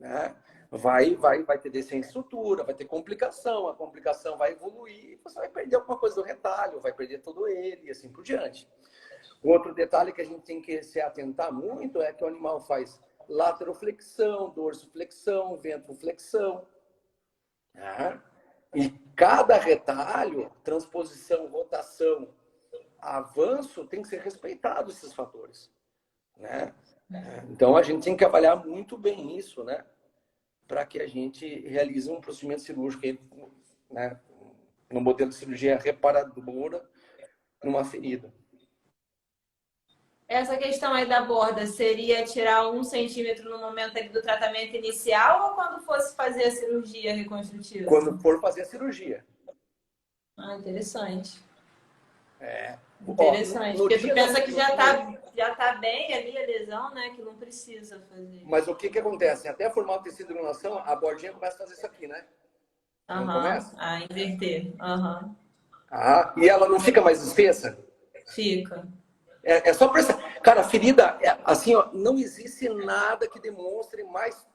Né? vai ter descer em estrutura, vai ter complicação, a complicação vai evoluir, você vai perder alguma coisa do retalho, vai perder todo ele e assim por diante. Outro detalhe que a gente tem que se atentar muito é que o animal faz lateroflexão, dorsoflexão, ventroflexão. Né? E cada retalho, transposição, rotação, avanço, tem que ser respeitado esses fatores. Né? Então a gente tem que avaliar muito bem isso, né? Para que a gente realize um procedimento cirúrgico, né? No modelo de cirurgia reparadora numa ferida. Essa questão aí da borda seria tirar 1 centímetro no momento ali do tratamento inicial ou quando fosse fazer a cirurgia reconstrutiva? Quando for fazer a cirurgia. Ah, interessante. É. Interessante. Porque tu pensa que já tá bem ali a lesão, né? Que não precisa fazer. Mas o que acontece? Até formar o tecido de granulação, a bordinha começa a fazer isso aqui, né? Não começa? Ah, inverter. E ela não fica mais espessa? Fica. É só prestar. Cara, a ferida, assim, ó, não existe nada que demonstre mais,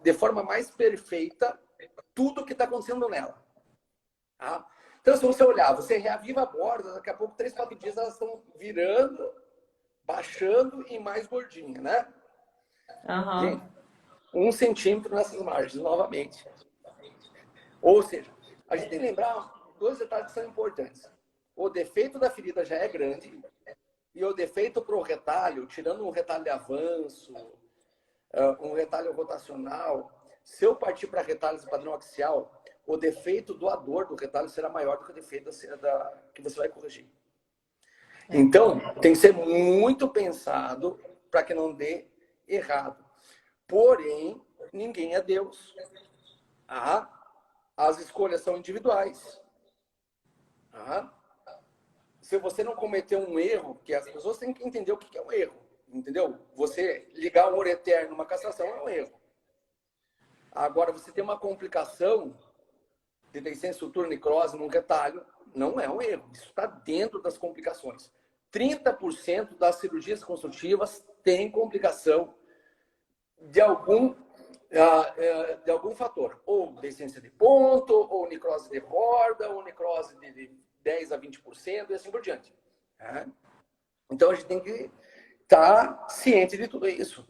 de forma mais perfeita, tudo que está acontecendo nela. Tá? Então, se você olhar, você reaviva a borda, daqui a pouco, 3, 4 dias, elas estão virando, baixando e mais gordinha, né? Gente, 1 centímetro nessas margens, novamente. Ou seja, a gente tem que lembrar 2 detalhes que são importantes. O defeito da ferida já é grande e o defeito para o retalho, tirando um retalho de avanço, um retalho rotacional, se eu partir para retalhos de padrão axial, o defeito doador do retalho será maior do que o defeito que você vai corrigir. Então, tem que ser muito pensado para que não dê errado. Porém, ninguém é Deus. As escolhas são individuais. Se você não cometeu um erro, que as pessoas têm que entender o que é um erro, entendeu? Você ligar um ureter numa castração é um erro. Agora, você tem uma complicação de descendência sutura necrose num retalho, não é um erro. Isso está dentro das complicações. 30% das cirurgias reconstrutivas têm complicação de algum fator. Ou descendência de ponto, ou necrose de borda, ou necrose de 10 a 20% e assim por diante. Então, a gente tem que estar ciente de tudo isso.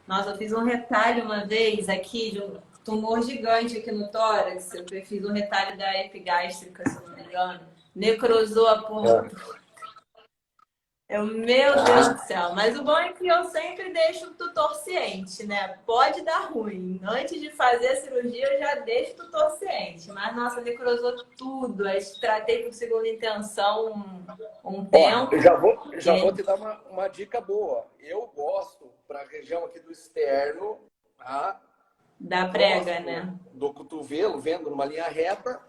Nossa, eu fiz um retalho uma vez aqui, de um tumor gigante aqui no tórax. Eu fiz um retalho da epigástrica, se não me engano. Necrosou a ponto. Meu Deus do céu. Mas o bom é que eu sempre deixo o tutor ciente, né? Pode dar ruim. Antes de fazer a cirurgia, eu já deixo o tutor ciente. Mas, nossa, necrosou tudo. Aí tratei por segunda intenção um tempo. Eu já vou te dar uma dica boa. Eu gosto, para a região aqui do externo, da prega, né? Do cotovelo, vendo numa linha reta.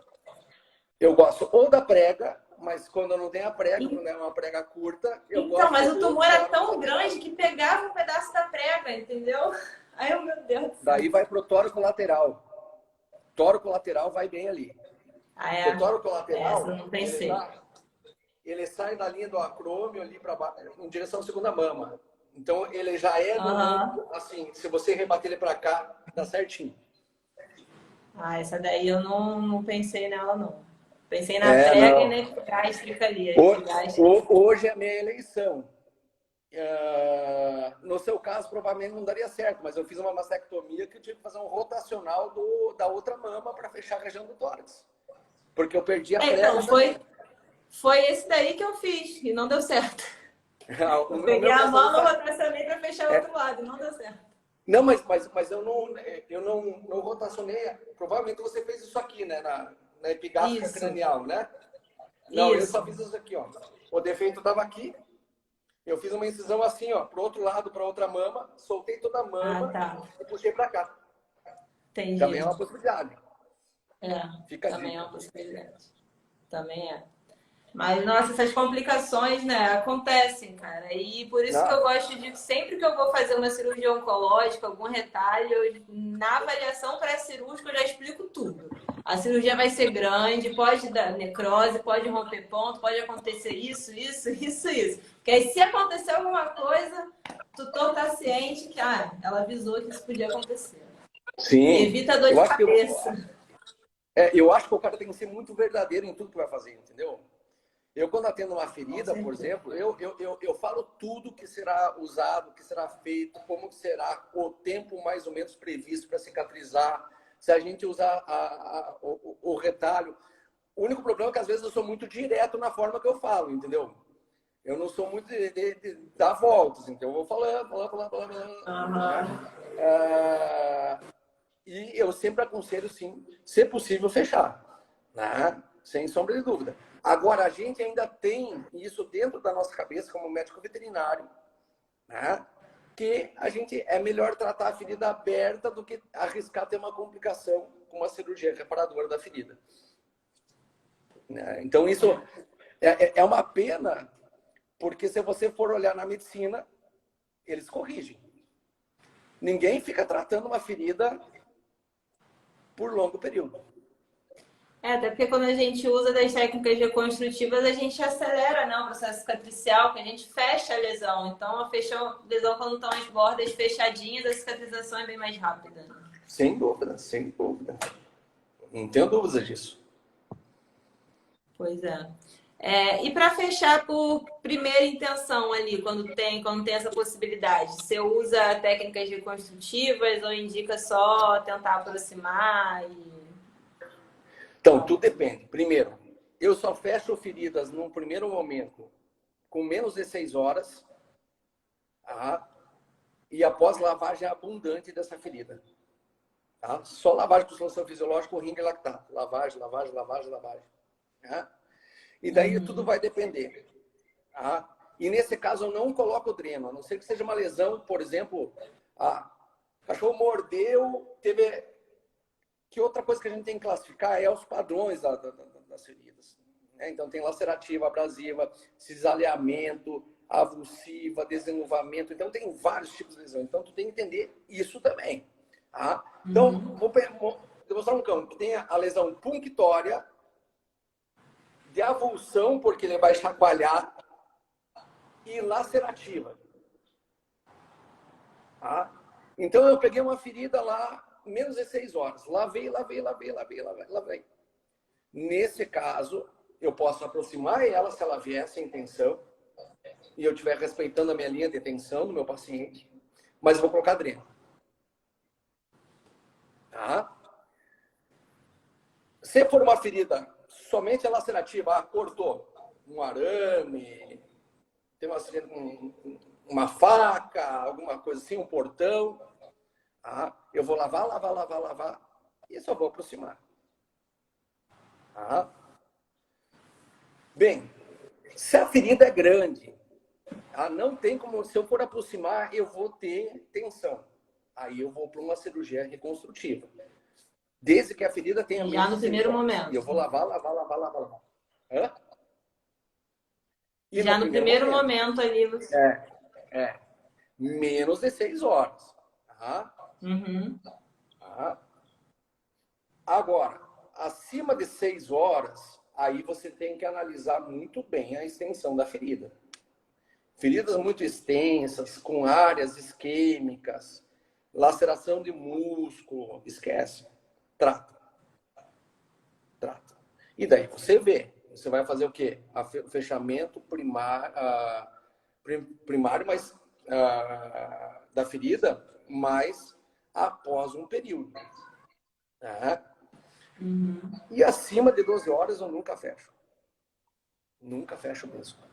Eu gosto ou da prega, mas quando não tem a prega, quando é uma prega curta, eu gosto. Então, mas o tumor era tão grande que pegava um pedaço da prega, entendeu? Aí, meu Deus do céu. Daí vai pro tóraco lateral. Tóraco lateral vai bem ali. O tóraco lateral, não pensei. Ele sai da linha do acrômio ali para em direção à segunda mama. Então, ele já é assim, se você rebater ele para cá, dá certinho. Essa daí eu não pensei nela, não. Pensei na prega e na epigástrica ali. Hoje é a minha eleição. No seu caso, provavelmente não daria certo, mas eu fiz uma mastectomia que eu tive que fazer um rotacional da outra mama para fechar a região do tórax. Porque eu perdi a prega. Então, foi esse daí que eu fiz e não deu certo. Eu peguei a mama, rotacionei para fechar o outro lado e não deu certo. Não, mas eu não rotacionei. Provavelmente você fez isso aqui, né? Na epigástrica cranial, né? Não, eu só fiz isso aqui, ó. O defeito estava aqui. Eu fiz uma incisão assim, ó, pro outro lado, para outra mama, soltei toda a mama e puxei para cá. Entendi. Também é uma possibilidade. Fica também é uma possibilidade. Também é. Mas, nossa, essas complicações, né, acontecem, cara. E por isso que eu gosto de, sempre que eu vou fazer uma cirurgia oncológica, algum retalho, na avaliação pré-cirúrgica eu já explico tudo. A cirurgia vai ser grande, pode dar necrose, pode romper ponto, pode acontecer isso. Porque aí, se acontecer alguma coisa, tutor tá ciente que ela avisou que isso podia acontecer. Sim. Evita a dor de cabeça. Eu acho que o cara tem que ser muito verdadeiro em tudo que vai fazer, entendeu? Eu, quando atendo uma ferida, por exemplo, eu falo tudo que será usado, que será feito, como será o tempo mais ou menos previsto para cicatrizar, se a gente usar o retalho. O único problema é que às vezes eu sou muito direto na forma que eu falo, entendeu? Eu não sou muito de dar voltas, então eu vou falando. E eu sempre aconselho, sim, se possível, fechar, né? Sem sombra de dúvida. Agora, a gente ainda tem isso dentro da nossa cabeça como médico veterinário, né? Que a gente é melhor tratar a ferida aberta do que arriscar ter uma complicação com uma cirurgia reparadora da ferida. Então, isso é uma pena, porque se você for olhar na medicina, eles corrigem. Ninguém fica tratando uma ferida por longo período. Até porque quando a gente usa das técnicas reconstrutivas, a gente acelera, né, o processo cicatricial, que a gente fecha a lesão. Então, a lesão, quando estão as bordas fechadinhas, a cicatrização é bem mais rápida. Né? Sem dúvida, sem dúvida. Não tenho dúvida disso. Pois é. E para fechar por primeira intenção ali, quando tem essa possibilidade, você usa técnicas reconstrutivas ou indica só tentar aproximar? Então, tudo depende. Primeiro, eu só fecho feridas num primeiro momento com menos de 6 horas, tá? E após lavagem abundante dessa ferida. Tá? Só lavagem com solução fisiológica, ringue e lactato. Lavagem. Tá? E daí tudo vai depender. Tá? E nesse caso eu não coloco dreno, a não ser que seja uma lesão, por exemplo, o cachorro mordeu, teve... Que outra coisa que a gente tem que classificar é os padrões das feridas. Né? Então tem lacerativa, abrasiva, cisalhamento, avulsiva, desenluvamento. Então tem vários tipos de lesão. Então tu tem que entender isso também. Tá? Então, vou demonstrar um campo que tem a lesão punctória, de avulsão, porque ele vai chacoalhar, e lacerativa. Tá? Então eu peguei uma ferida lá, menos de 6 horas. Lavei. Nesse caso, eu posso aproximar ela se ela vier sem tensão e eu estiver respeitando a minha linha de tensão do meu paciente, mas eu vou colocar dreno. Tá? Se for uma ferida somente lacerativa, cortou um arame, tem uma faca, alguma coisa assim, um portão, eu vou lavar e só vou aproximar. Bem, se a ferida é grande, não tem como, se eu for aproximar, eu vou ter tensão. Aí eu vou para uma cirurgia reconstrutiva. Desde que a ferida tenha já no primeiro momento. E eu vou lavar. E já no primeiro momento ali você... menos de 6 horas. Agora, acima de 6 horas, aí você tem que analisar muito bem a extensão da ferida. Feridas muito extensas, com áreas isquêmicas, laceração de músculo, esquece. Trata. E daí você vê. Você vai fazer o quê? O fechamento primário, mas da ferida, mas após um período. E acima de 12 horas eu nunca fecho. Nunca fecho mesmo.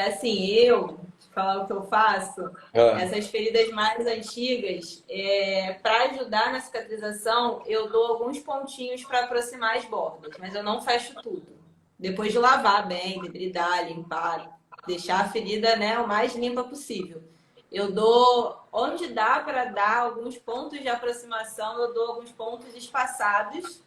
Assim, eu, falar o que eu faço, essas feridas mais antigas, para ajudar na cicatrização, eu dou alguns pontinhos para aproximar as bordas, mas eu não fecho tudo. Depois de lavar bem, debridar, limpar, deixar a ferida, né, o mais limpa possível. Eu dou, onde dá para dar alguns pontos de aproximação, eu dou alguns pontos espaçados,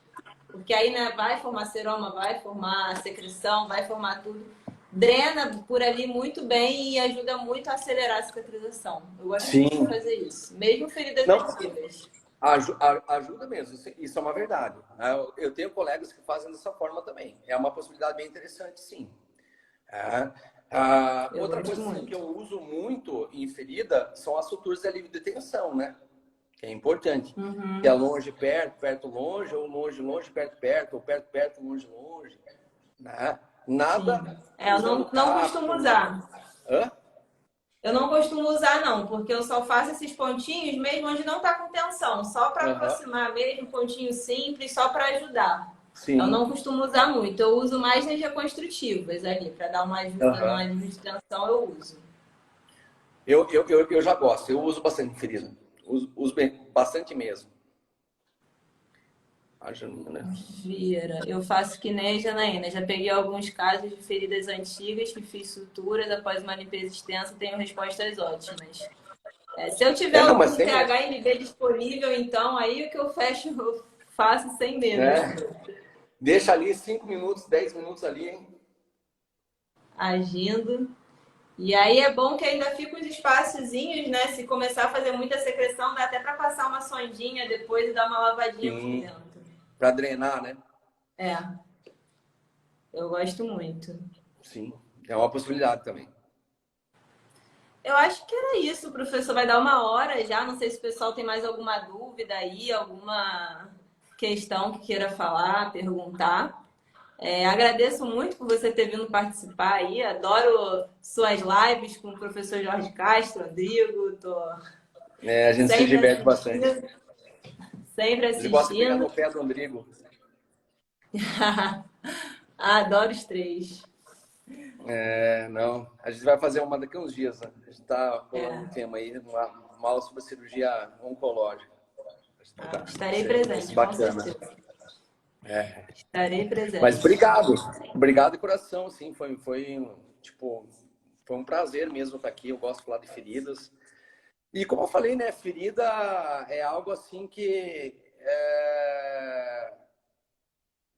porque aí, né, vai formar seroma, vai formar secreção, vai formar tudo. Drena por ali muito bem e ajuda muito a acelerar a cicatrização. Eu gosto muito de fazer isso, mesmo feridas antigas. Ajuda mesmo, isso é uma verdade. Eu tenho colegas que fazem dessa forma também. É uma possibilidade bem interessante, sim. Eu Outra gosto coisa assim, que muito. eu uso muito em ferida são as suturas de alívio de tensão, né? Que é importante. Que é Uhum. longe, perto, perto, longe, ou longe, longe, perto, perto, ou perto, perto, longe, longe. Né? Nada Sim. É, eu usando não costumo capto. usar. Hã? Eu não costumo usar, não, porque eu só faço esses pontinhos mesmo onde não tá com tensão, só para Aham. aproximar mesmo, pontinho simples, só para ajudar. Eu Sim. não costumo usar muito, eu uso mais nas reconstrutivas ali, para dar uma ajuda no Aham. alívio de tensão, eu uso. Eu já gosto, eu uso bastante ferida. Uso bem, bastante mesmo. A Janina, né? Vira, eu faço que nem a Janaína, já peguei alguns casos de feridas antigas que fiz suturas após uma limpeza extensa, tenho respostas ótimas. Se eu tiver Não, mas algum tem, THMB disponível, então aí o que eu fecho, eu faço sem medo, né? Deixa ali 5 minutos, 10 minutos ali, hein? agindo. E aí é bom que ainda fica os espaçozinhos, né? Se começar a fazer muita secreção, dá até para passar uma sondinha depois e dar uma lavadinha por Sim, dentro. para drenar, né? É, eu gosto muito. Sim, é uma possibilidade também. Eu acho que era isso, o professor vai dar uma hora já. Não sei se o pessoal tem mais alguma dúvida aí, alguma questão que queira falar, perguntar. Agradeço muito por você ter vindo participar aí. Adoro suas lives com o professor Jorge Castro, Rodrigo. Tô É, a gente se sempre diverte bastante. assistindo, sempre Ele gosta de pegar no assistindo. pé do Rodrigo. Adoro os três. É, não, a gente vai fazer uma daqui a uns dias, né? A gente está rolando um É, tema aí, uma aula sobre cirurgia oncológica. estarei Vai ser presente, com bacana. certeza. É. Estarei Mas presente. obrigado, obrigado de coração, sim, tipo, foi um prazer mesmo estar aqui. Eu gosto de falar de feridas. E como eu falei, né, ferida é algo assim que,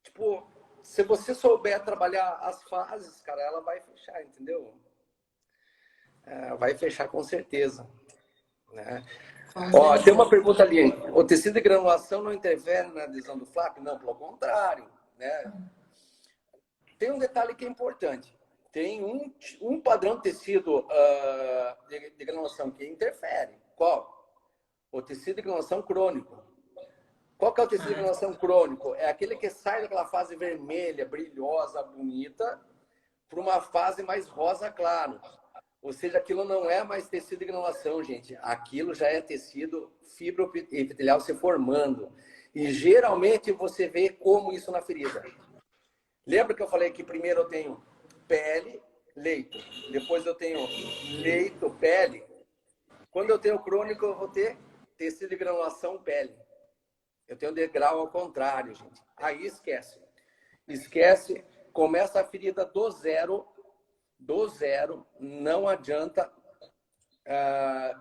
tipo, se você souber trabalhar as fases, cara, ela vai fechar, entendeu? Vai fechar com certeza, né? Com Ó, tem uma certeza. pergunta ali. O tecido de granulação não interfere na adesão do flap? Não, pelo contrário, né? Tem um detalhe que é importante. Tem um padrão de tecido de granulação que interfere. Qual? O tecido de granulação crônico. Qual que é o tecido de Ah, granulação crônico? É aquele que sai daquela fase vermelha, brilhosa, bonita, para uma fase mais rosa claro. Ou seja, aquilo não é mais tecido de granulação, gente. Aquilo já é tecido fibroepitelial se formando. E geralmente você vê como isso na ferida. Lembra que eu falei que primeiro eu tenho pele, leito. Depois eu tenho leito, pele. Quando eu tenho crônico, eu vou ter tecido de granulação, pele. Eu tenho degrau ao contrário, gente. Aí esquece. Esquece, começa a ferida do zero, não adianta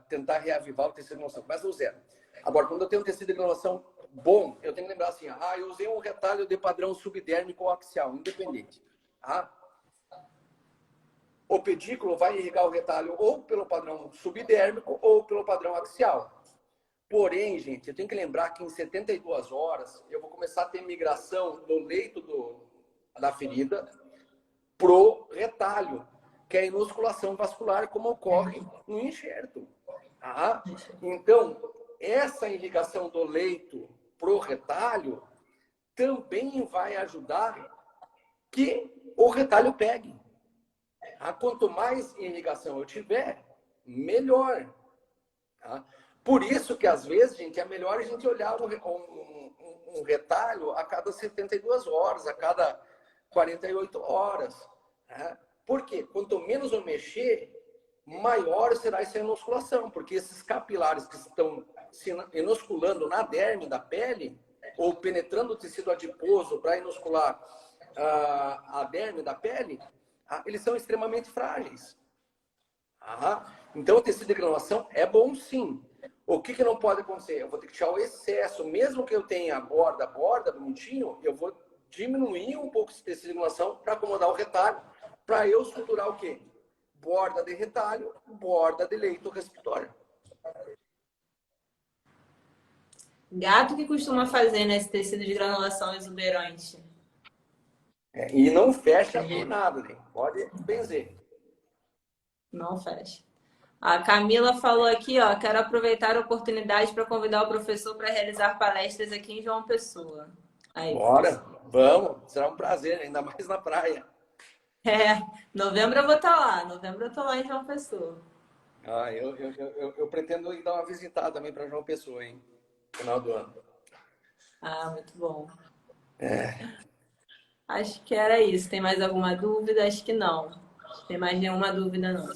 tentar reavivar o tecido de granulação. Começa do zero. Agora, quando eu tenho um tecido de granulação bom, eu tenho que lembrar assim, eu usei um retalho de padrão subdérmico ou axial, independente. Tá? O pedículo vai irrigar o retalho ou pelo padrão subdérmico ou pelo padrão axial. Porém, gente, eu tenho que lembrar que em 72 horas eu vou começar a ter migração do leito da ferida pro retalho, que é a inosculação vascular, como ocorre no enxerto. Tá? Então, essa irrigação do leito pro retalho também vai ajudar que o retalho pegue. Quanto mais irrigação eu tiver, melhor. Tá? Por isso que, às vezes, gente, é melhor a gente olhar um retalho a cada 72 horas, a cada 48 horas. Tá? Por quê? Quanto menos eu mexer, maior será essa enosculação, porque esses capilares que estão se enosculando na derme da pele, ou penetrando o tecido adiposo para enoscular a derme da pele, eles são extremamente frágeis. Então, o tecido de granulação é bom sim. O que não pode acontecer? Eu vou ter que tirar o excesso. Mesmo que eu tenha a borda bonitinho, eu vou diminuir um pouco esse tecido de granulação para acomodar o retalho, para eu suturar o quê? Borda de retalho, borda de leito respiratório. gato que costuma fazer nesse tecido de granulação exuberante. E não fecha por nada, né? Pode benzer. Não fecha. A Camila falou aqui, ó, quero aproveitar a oportunidade para convidar o professor para realizar palestras aqui em João Pessoa. Aí, Bora, professor. vamos, será um prazer, ainda mais na praia. É, novembro eu vou estar lá. Novembro eu tô lá em João Pessoa. Ah, eu pretendo ir dar uma visitada também para João Pessoa, hein? Final do ano. Ah, muito bom. É, Acho que era isso. Tem mais alguma dúvida? Acho que não. Tem mais nenhuma dúvida, não.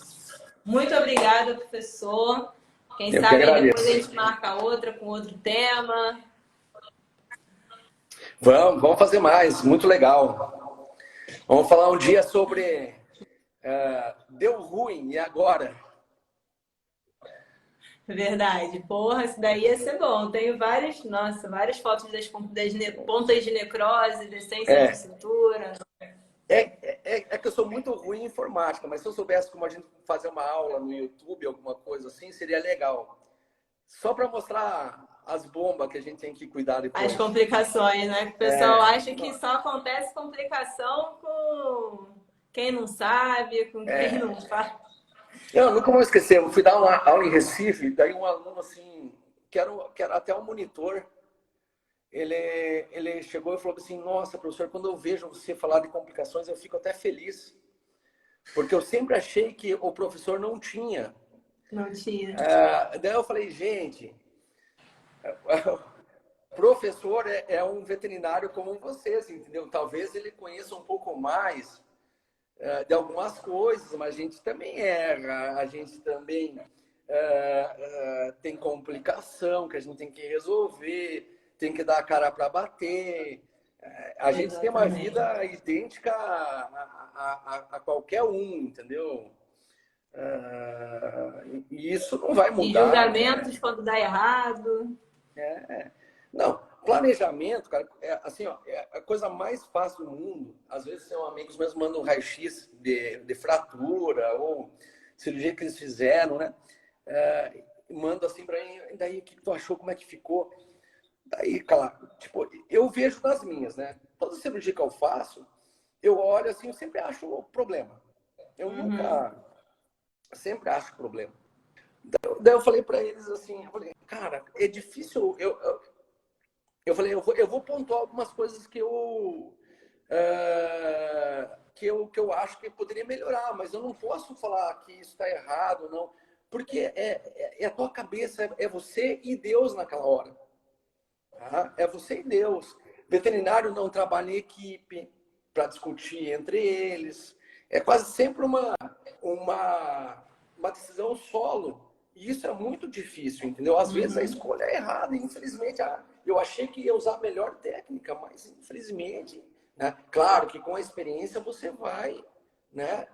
Muito obrigada, professor. Quem eu que sabe aí depois a agradeço. gente marca outra com outro tema. Vamos fazer mais, muito legal. Vamos falar um dia sobre deu ruim, e agora? Verdade. Porra, isso daí ia ser bom. Tenho várias, nossa, várias fotos das pontas de necrose, descência de É, sutura. é que eu sou muito ruim em informática, mas se eu soubesse como a gente fazer uma aula no YouTube, alguma coisa assim, seria legal. Só para mostrar as bombas que a gente tem que cuidar As depois. complicações, né? O pessoal É, acha que só acontece complicação com quem não sabe, com quem é. não faz. Eu nunca vou esquecer, eu fui dar uma aula em Recife, daí um aluno assim, que era até um monitor, ele chegou e falou assim, nossa, professor, quando eu vejo você falar de complicações, eu fico até feliz, porque eu sempre achei que o professor não tinha. Não tinha. Daí eu falei, gente, professor é um veterinário como vocês, entendeu? Talvez ele conheça um pouco mais de algumas coisas, mas a gente também erra, a gente também tem complicação que a gente tem que resolver, tem que dar a cara para bater. A gente tem uma Exatamente. vida idêntica a qualquer um, entendeu? E isso não vai E mudar, né? julgamentos quando dá errado. Não, planejamento, cara, assim, ó, é a coisa mais fácil do mundo. Às vezes, são amigos meus mandam um raio-x de fratura ou cirurgia que eles fizeram, né? Manda assim para mim, e daí o que tu achou, como é que ficou? Daí, cara, tipo, eu vejo nas minhas, né? Toda cirurgia que eu faço, eu olho assim, eu sempre acho o problema. Eu Uhum. nunca, sempre acho problema. Daí eu falei para eles assim, eu falei, cara, é difícil, eu falei, eu vou pontuar algumas coisas que eu acho que poderia melhorar, mas eu não posso falar que isso está errado, não, porque é a tua cabeça, é você e Deus naquela hora. Tá? É você e Deus. Veterinário não trabalha em equipe para discutir entre eles. É quase sempre uma decisão solo. E isso é muito difícil, entendeu? Às vezes a Uhum. escolha é errada, infelizmente. Eu achei que ia usar a melhor técnica, mas infelizmente, né? Claro que com a experiência você vai, né?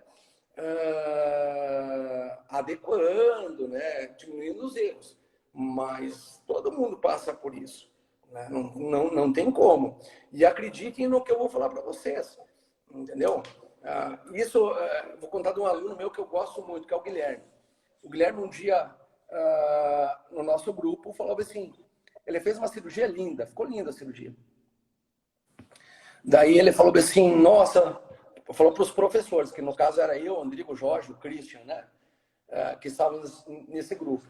Adequando, né? Diminuindo os erros. Mas todo mundo passa por isso. Né? Não tem como. E acreditem no que eu vou falar para vocês. Entendeu? Isso, vou contar de um aluno meu que eu gosto muito, que é o Guilherme. O Guilherme, um dia, no nosso grupo, falou assim: ele fez uma cirurgia linda, ficou linda a cirurgia. Daí ele falou assim: nossa, falou para os professores, que no caso era eu, o Rodrigo, o Jorge, o Christian, né? Que estavam nesse grupo.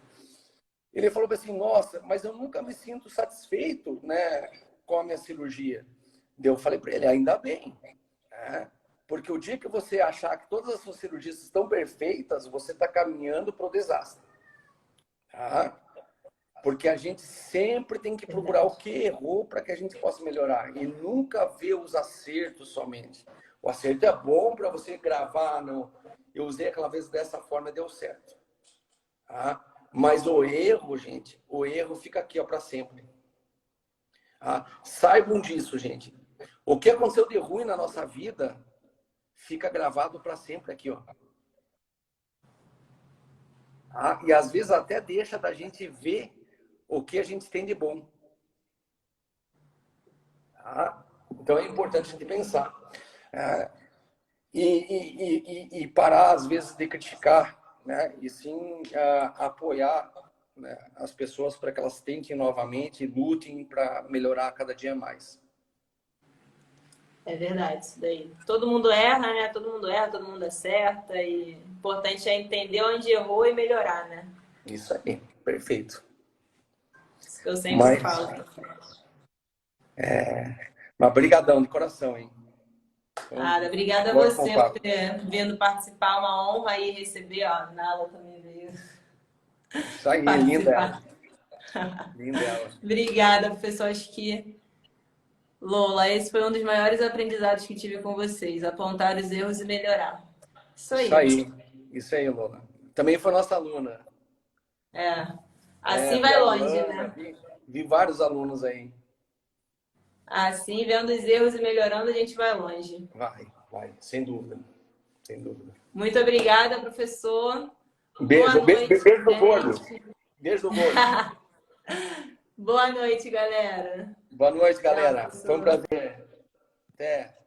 Ele falou assim: nossa, mas eu nunca me sinto satisfeito, né, com a minha cirurgia. Eu falei para ele: ainda bem, né? Porque o dia que você achar que todas as suas cirurgias estão perfeitas, você está caminhando para o desastre. Tá? Porque a gente sempre tem que procurar o Verdade. que errou para que a gente possa melhorar. E nunca ver os acertos somente. O acerto é bom para você gravar. Não, eu usei aquela vez dessa forma, deu certo. Tá? Mas o erro, gente, o erro fica aqui para sempre. Tá? Saibam disso, gente. O que aconteceu de ruim na nossa vida fica gravado para sempre aqui, ó. Tá? E às vezes até deixa da gente ver o que a gente tem de bom. Tá? Então é importante a gente pensar. É, e parar, às vezes, de criticar, né? E sim apoiar, né, as pessoas para que elas tentem novamente e lutem para melhorar cada dia mais. É verdade, isso daí. Todo mundo erra, né? Todo mundo erra, todo mundo acerta. E o importante é entender onde errou e melhorar, né? Isso aí, perfeito. Isso que eu sempre Mas, falo. mas brigadão de coração, hein? Nada, obrigada a Um ótimo você por papo. ter vindo participar. Uma honra aí receber. Ó, a Nala também veio Isso aí, linda ela. participar. Linda ela. Obrigada, professor. Acho que, Lola, esse foi um dos maiores aprendizados que tive com vocês. Apontar os erros e melhorar. Isso Isso aí. aí. Isso aí, Lola. Também foi nossa aluna. É. É, Assim vi vai a longe, Luana, né? vi vários alunos aí. Assim, vendo os erros e melhorando, a gente vai longe. Vai, sem dúvida. Sem dúvida. Muito obrigada, professor. Boa Beijo, noite, beijo do gordo. gente. Beijo do gordo. Boa noite, galera. Boa noite, Tchau, galera. Foi um professor. prazer. Até.